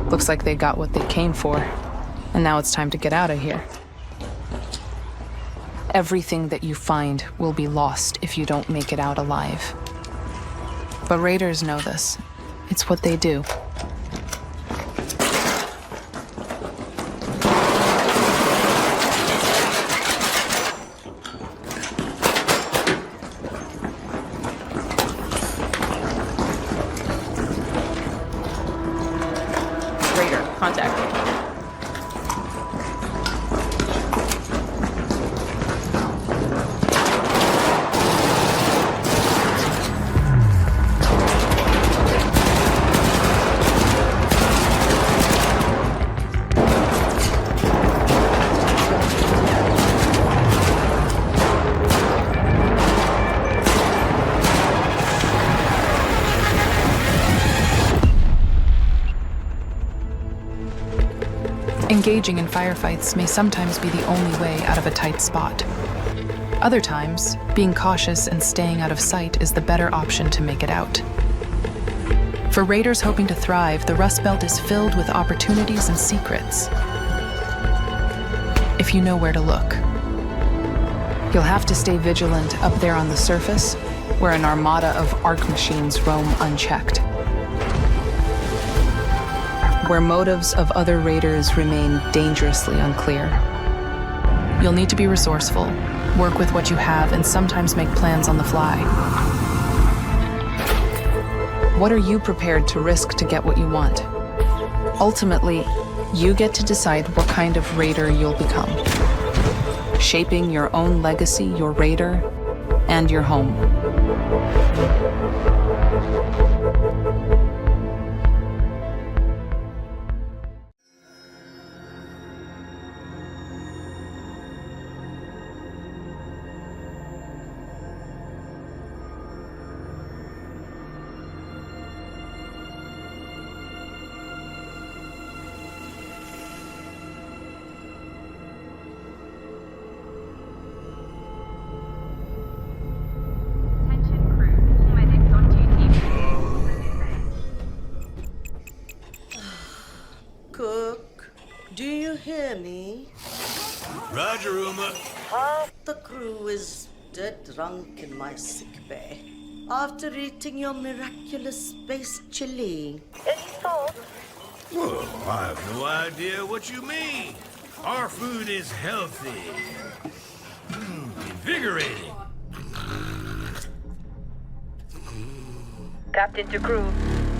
Looks like they got what they came for, and now it's time to get out of here. Everything that you find will be lost if you don't make it out alive. But raiders know this. It's what they do. Engaging in firefights may sometimes be the only way out of a tight spot. Other times, being cautious and staying out of sight is the better option to make it out. For raiders hoping to thrive, the Rust Belt is filled with opportunities and secrets. If you know where to look. You'll have to stay vigilant up there on the surface, where an armada of arc machines roam unchecked. Where motives of other raiders remain dangerously unclear. You'll need to be resourceful, work with what you have, and sometimes make plans on the fly. What are you prepared to risk to get what you want? Ultimately, you get to decide what kind of raider you'll become. Shaping your own legacy, your raider, and your home. Do you hear me? Roger, Uma. Half the crew is dead drunk in my sickbay after eating your miraculous space chili. Any thoughts? Well, I have no idea what you mean. Our food is healthy. Invigorating. Captain to crew.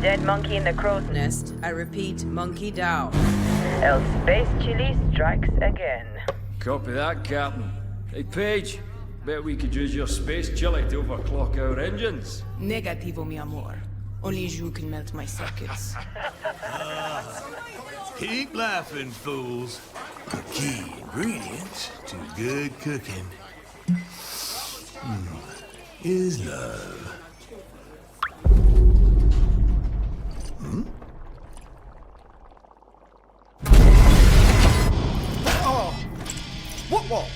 Dead monkey in the crow's Nest. I repeat, monkey down. El space chili strikes again. Copy that, Captain. Hey, Paige. Bet we could use your space chili to overclock our engines. Negativo, mi amor. Only you can melt my circuits. Keep laughing, fools. The key ingredients to good cooking is love. Oh! What?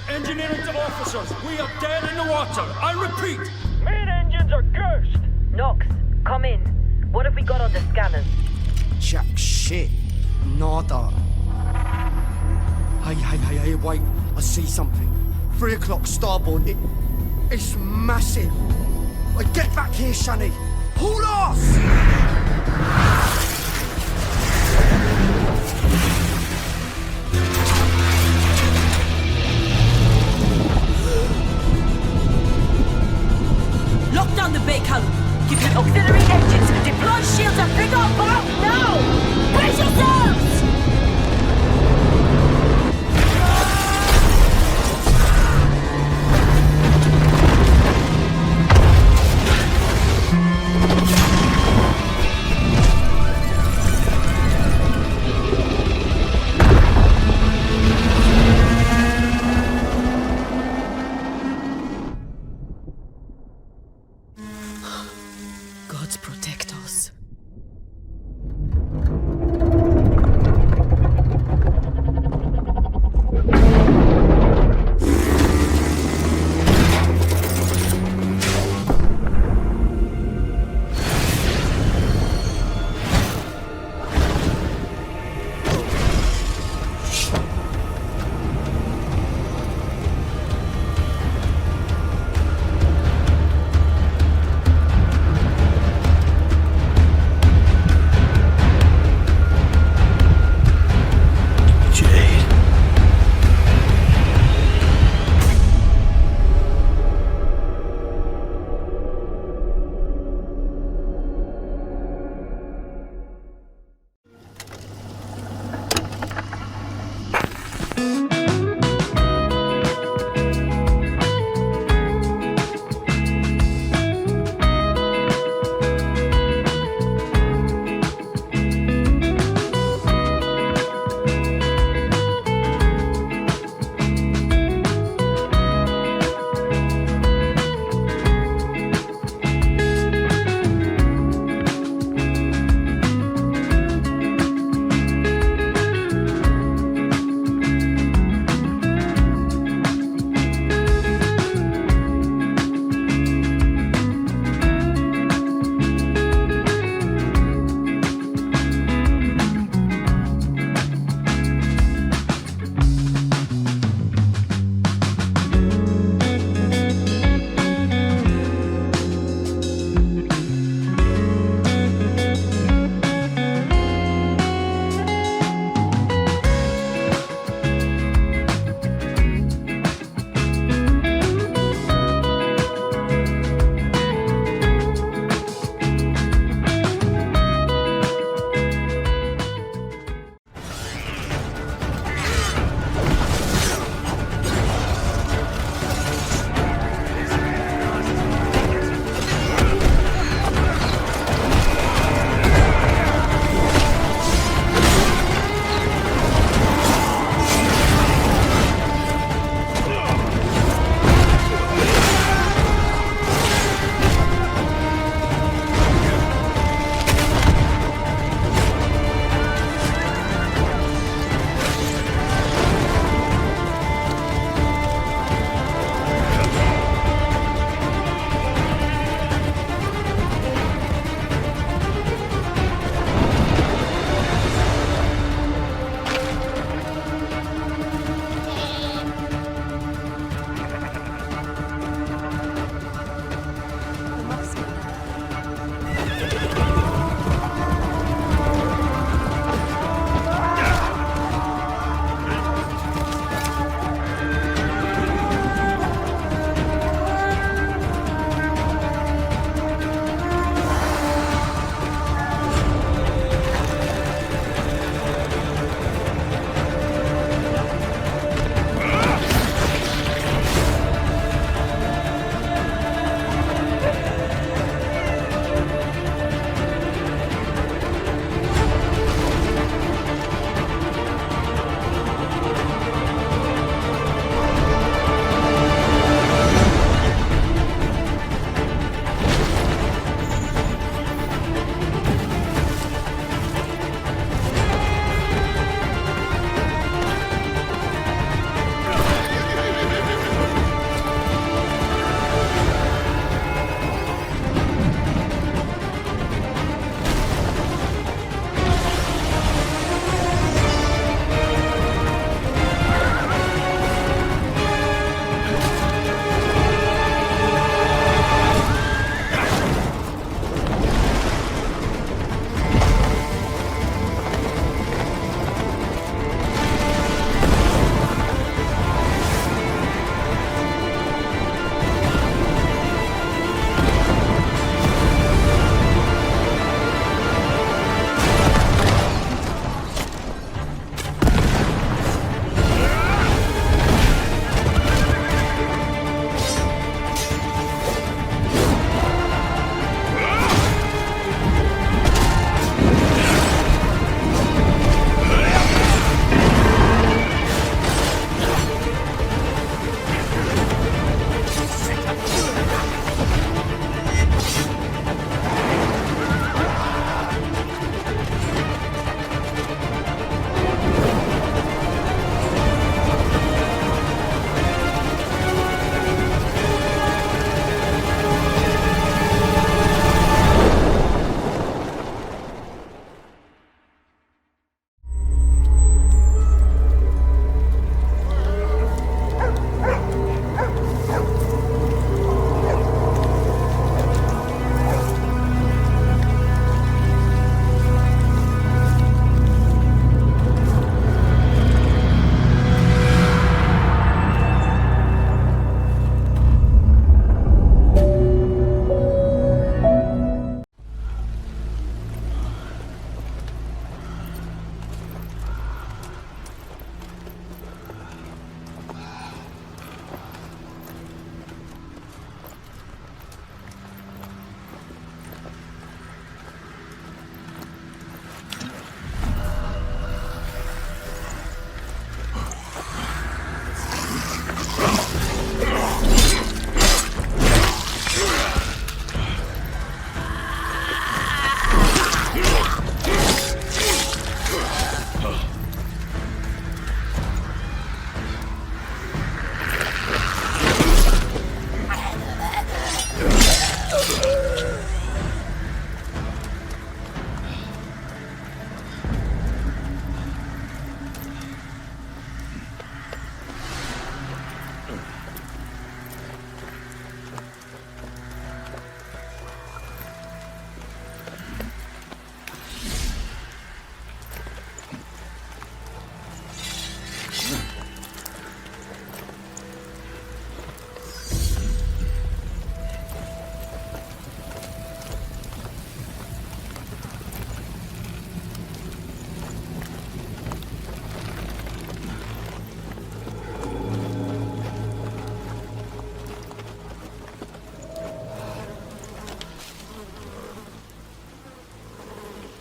Engineering to officers, we are dead in the water. I repeat. Main engines are cursed. Nox, come in. What have we got on the scanners? Jack shit. Nada. Hey, wait. I see something. 3 o'clock starboard. It's massive. Get back here, Shani. Hold off! Lock down the bake hull. Give your auxiliary engines. Deploy shields and pick up out now! Brace yourselves!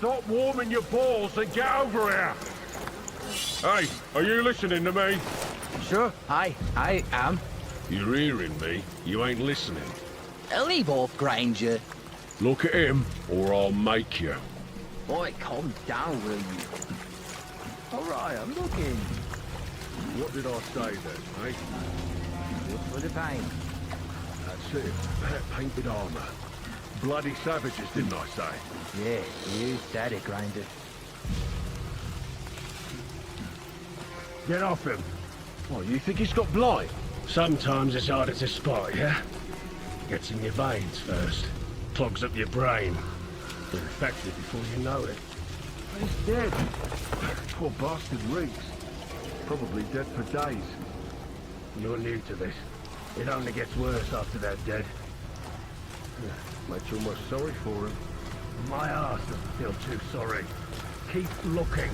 Stop warming your balls and get over here! Hey, are you listening to me? Sure, I am. You're hearing me. You ain't listening. Leave off, Granger. Look at him, or I'll make you. Boy, calm down, will you? Alright, I'm looking. What did I say then, eh? Just for the paint. That's it. That painted armor. Bloody savages, didn't I say? Yeah, you said it, Granger. Get off him. What, you think he's got blight? Sometimes it's harder to spot, yeah? Gets in your veins first. Clogs up your brain. You're infected before you know it. He's dead. Poor bastard reeks. Probably dead for days. You're new to this. It only gets worse after they're dead. Makes you almost sorry for him. My arse doesn't feel too sorry. Keep looking.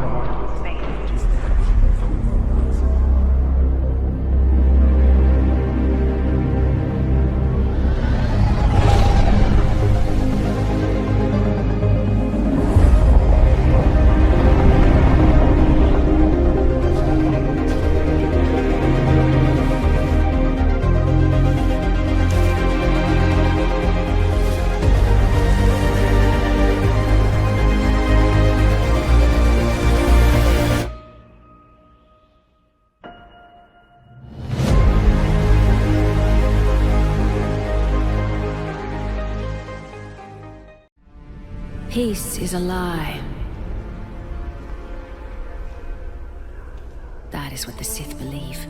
across space. Peace is a lie. That is what the Sith believe.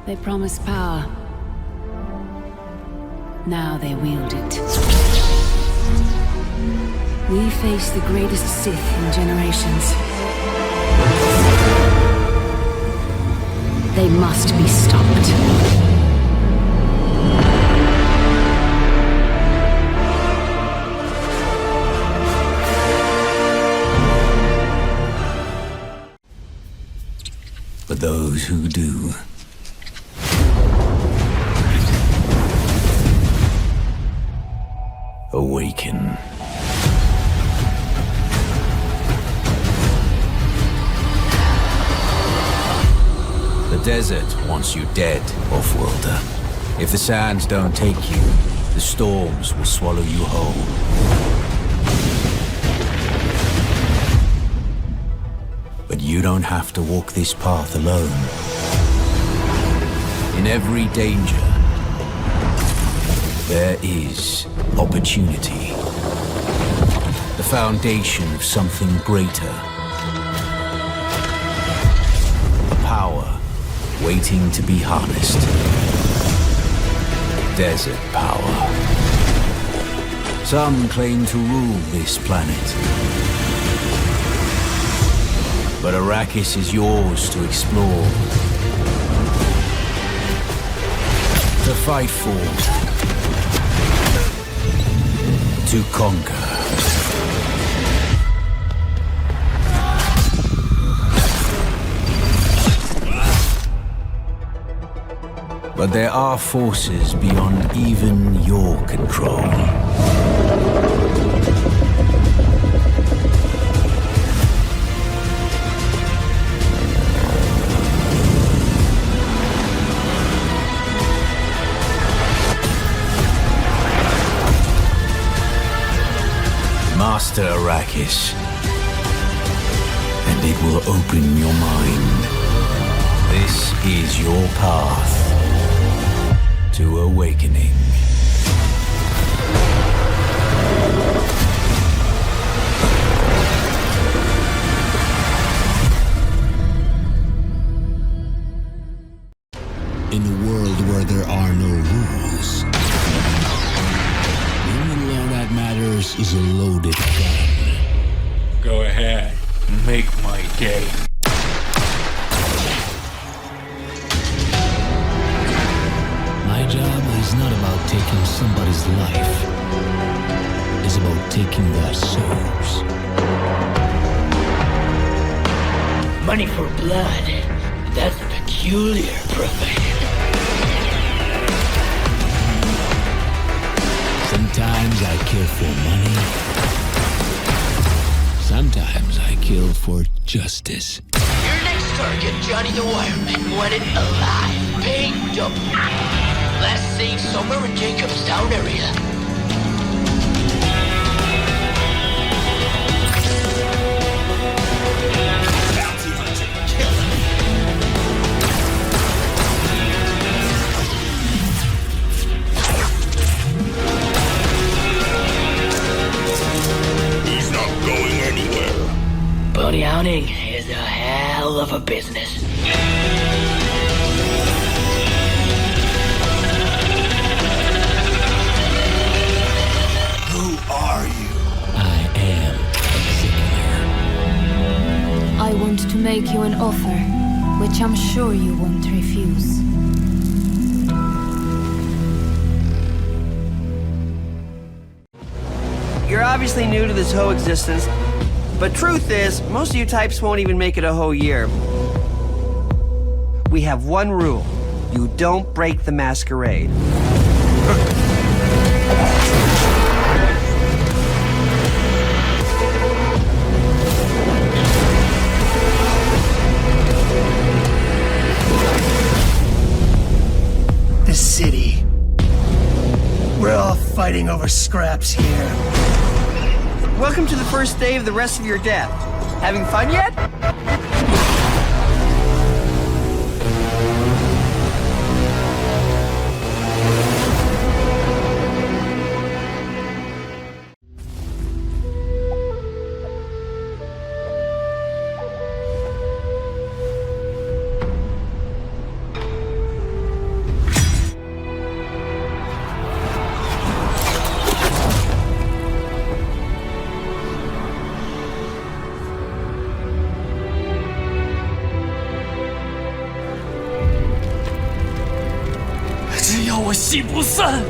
They promise power. Now they wield it. We face the greatest Sith in generations. They must be stopped. For those who do, awaken. The desert wants you dead, off-worlder. If the sands don't take you, the storms will swallow you whole. But you don't have to walk this path alone. In every danger, there is opportunity. The foundation of something greater. A power waiting to be harnessed. Desert power. Some claim to rule this planet. But Arrakis is yours to explore. To fight for. To conquer. But there are forces beyond even your control. Master Arrakis, and it will open your mind. This is your path to awakening. In a world where there are no rules, the only law that matters is a loaded gun. Go ahead, make my day. My job is not about taking somebody's life. It's about taking their souls. Money for blood. That's a peculiar profession. Sometimes I kill for money. Sometimes I kill for justice. Your next target, Johnny the Wireman, wanted alive, picked up. Last seen somewhere in Jacobstown area. Bounty hunter, killer. He's not going anywhere. Bounty hunting is a hell of a business. Who are you? I am ExeKiller. I want to make you an offer, which I'm sure you won't refuse. you're obviously new to this whole existence, but truth is, most of you types won't even make it a whole year. We have one rule. You don't break the Masquerade. The city. We're all fighting over scraps here. Welcome to the first day of the rest of your death. Having fun yet?只要我心不散，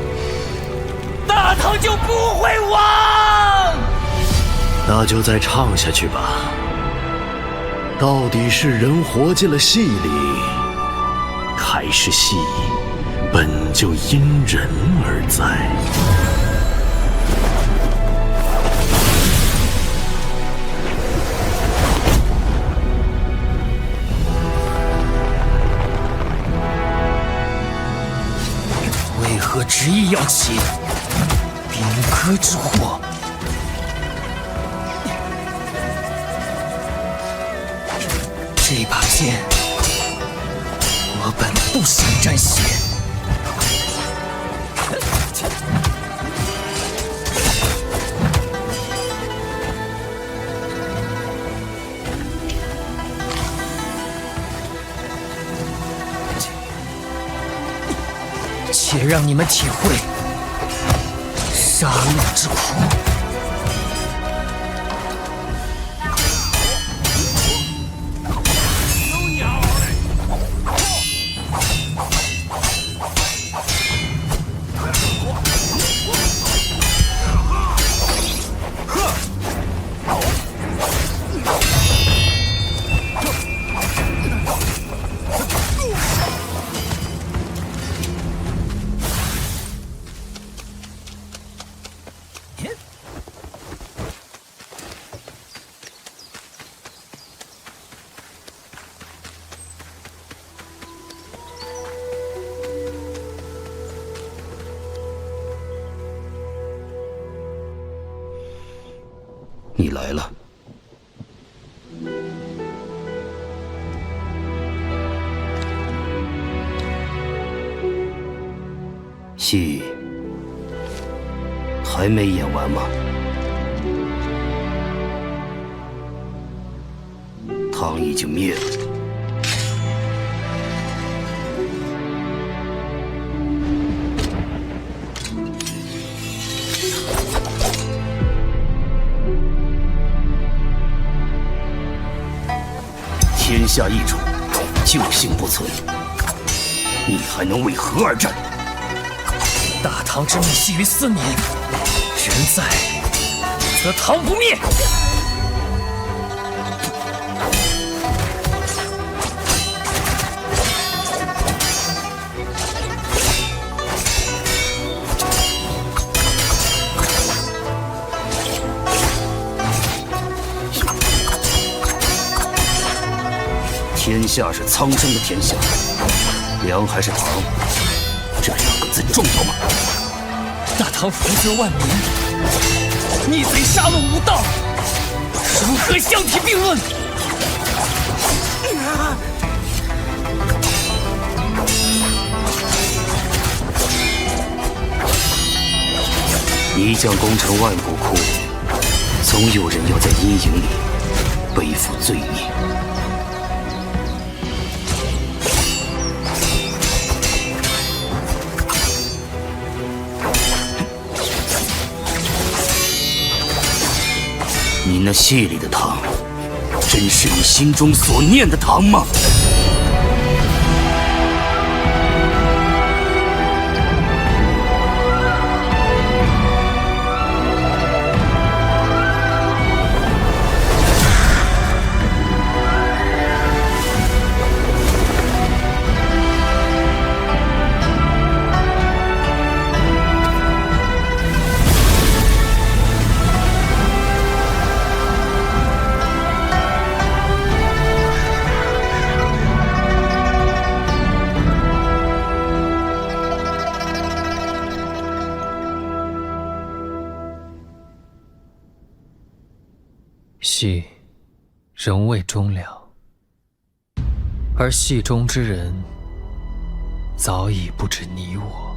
大唐就不会亡。那就再唱下去吧。到底是人活进了戏里，还是戏本就因人而在？为何执意要起兵戈之祸？这把剑，我本不想沾血。且让你们体会杀戮之苦。你来了。戏还没演完吗？唐已经灭了。天下易主，救星不存，你还能为何而战？大唐之命系于4年，人在则唐不灭。天下是苍生的天下，梁还是唐，这两个字重要吗？大唐福泽万民，逆贼杀戮无道，如何相提并论？一将功成万骨枯，总有人要在阴影里背负罪孽。你那戏里的唐，真是你心中所念的唐吗？戏仍未终了，而戏中之人早已不止你我。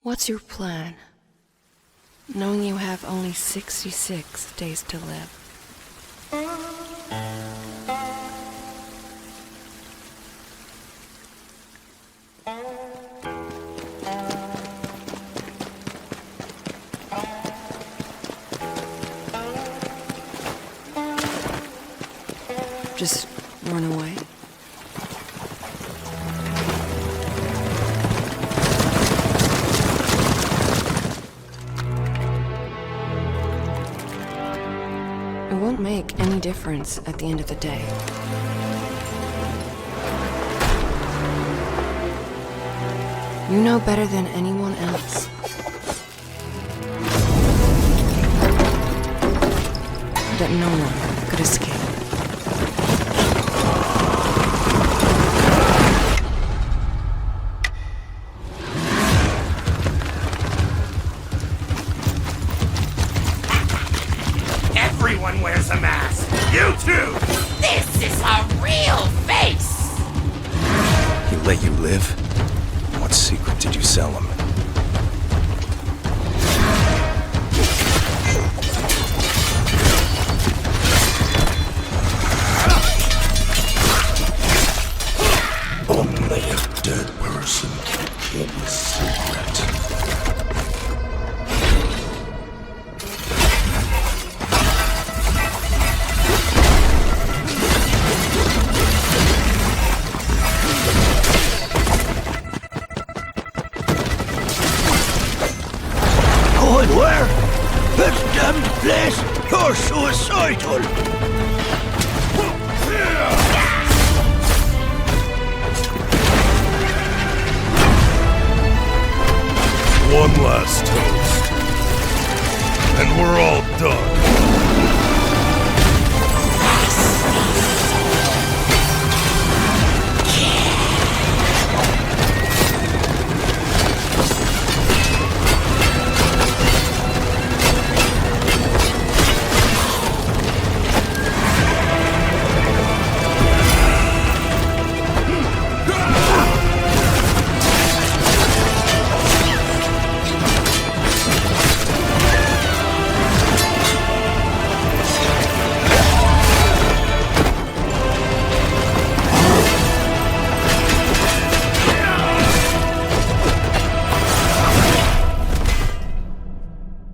What's your plan? Knowing you have only 66 days to live. Just run away? It won't make any difference at the end of the day. You know better than anyone else that no one could escape. Everyone wears a mask! You too! This is a real face! He let you live? What secret did you sell him? Only a dead person can keep a secret. Going where? This damned place! You're suicidal! One last toast. And we're all done.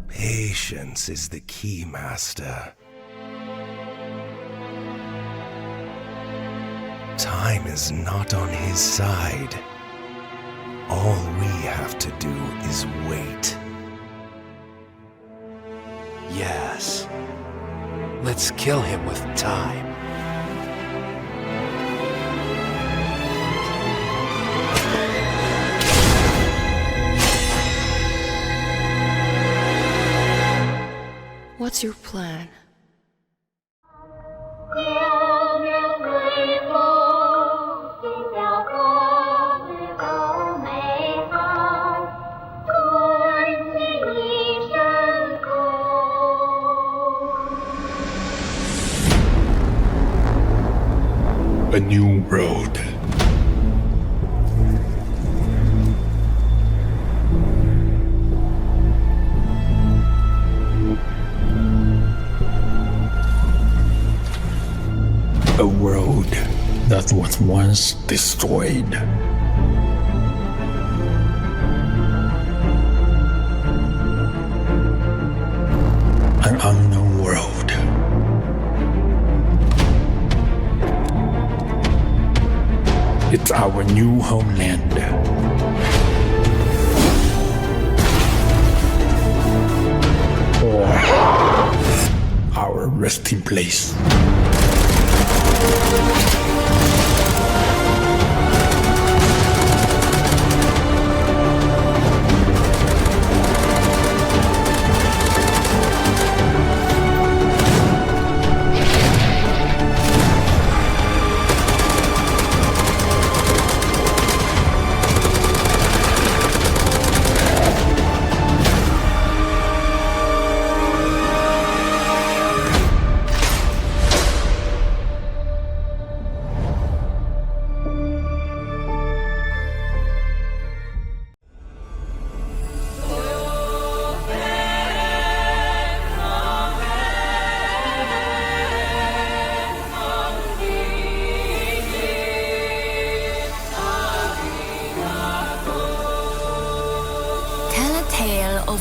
Patience is the key, Master. Time is not on his side. All we have to do is wait. Yes. Let's kill him with time. What's your plan? A new road. A road that was once destroyed. An unknown road. It's our new homeland. Or our resting place.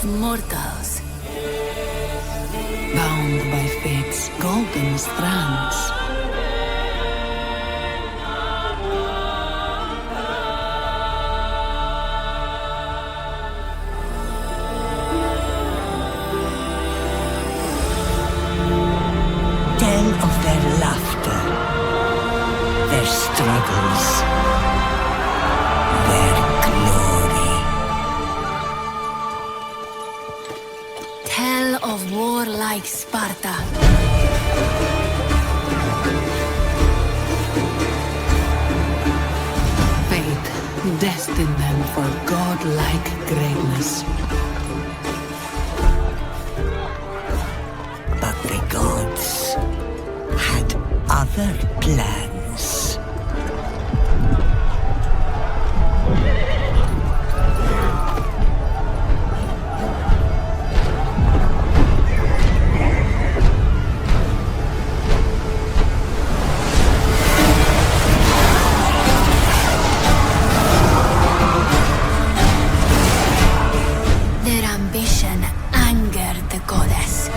Mortals, bound by fate's golden strands. Tell of their laughter, their struggles, their glory. Tell of warlike Sparta. Fate destined them for godlike greatness. But the gods had other plans. Their ambition angered the goddess.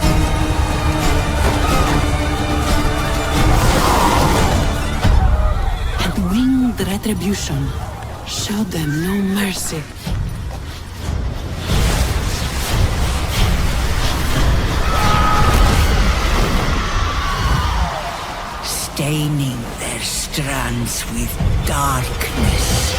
And winged retribution showed them no mercy. Staining their strands with darkness.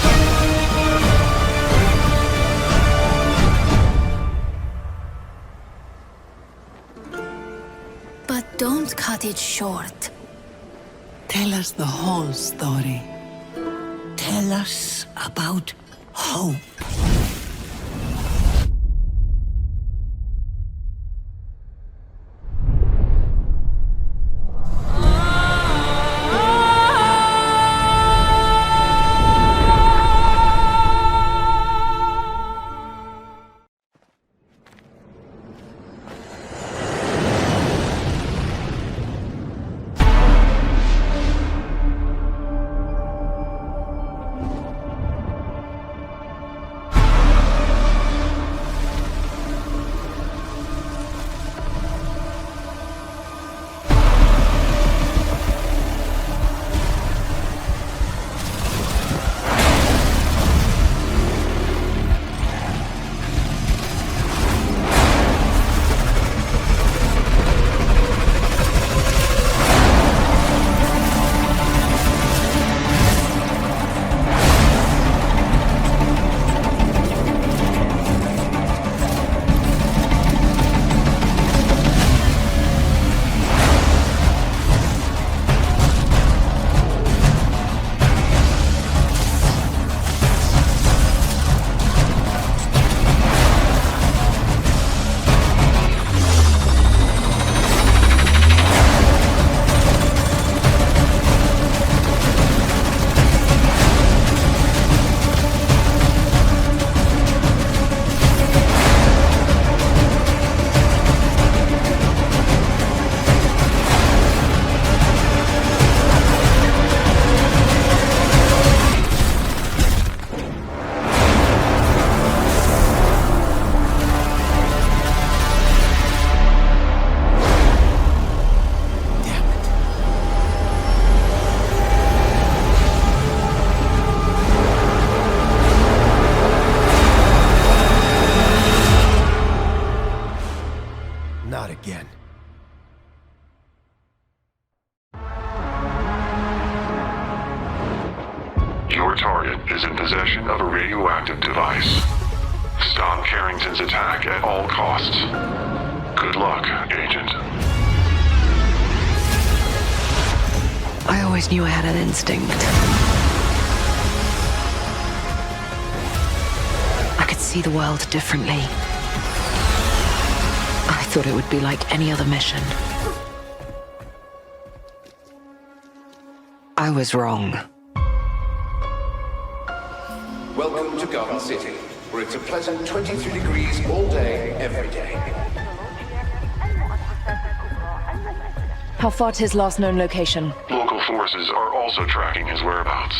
But don't cut it short. Tell us the whole story. Tell us about hope. Not again. Your target is in possession of a radioactive device. Stop Carrington's attack at all costs. Good luck, Agent. I always knew I had an instinct. I could see the world differently. I thought it would be like any other mission. I was wrong. Welcome to Garden City, where it's a pleasant 23 degrees all day, every day. How far to his last known location? Local forces are also tracking his whereabouts.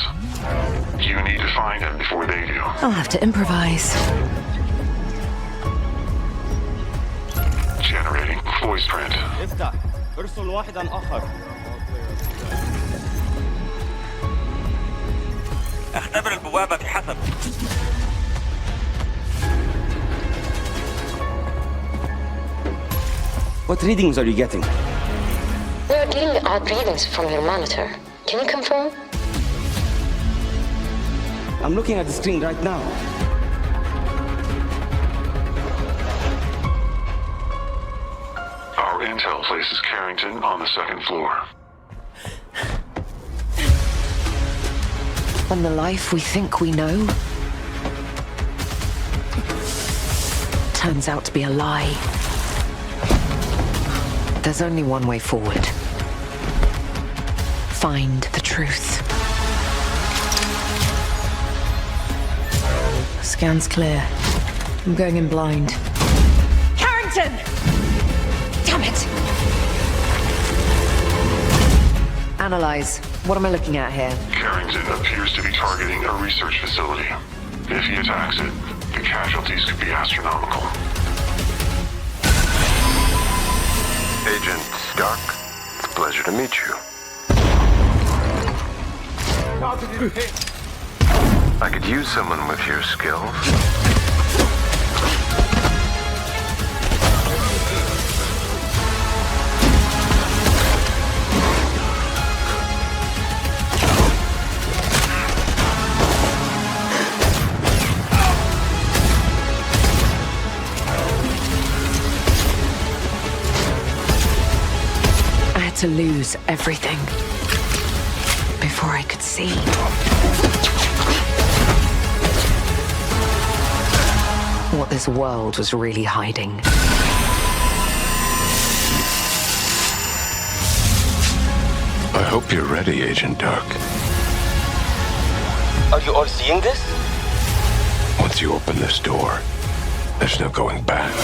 You need to find him before they do. I'll have to improvise. Generating voice print. افتح. ارسل واحدا آخر. اختبر البوابة بحسب. What readings are you getting? We are getting odd readings from your monitor. Can you confirm? I'm looking at the screen right now. Our intel places Carrington on the second floor. And the life we think we know turns out to be a lie. There's only one way forward. Find the truth. Scan's clear. I'm going in blind. Carrington! Damn it! Analyze. What am I looking at here? Carrington appears to be targeting a research facility. If he attacks it, the casualties could be astronomical. Agent Stark, it's a pleasure to meet you. I could use someone with your skills. To lose everything before I could see. What this world was really hiding. I hope you're ready, Agent Dark. Are you all seeing this? Once you open this door, there's no going back.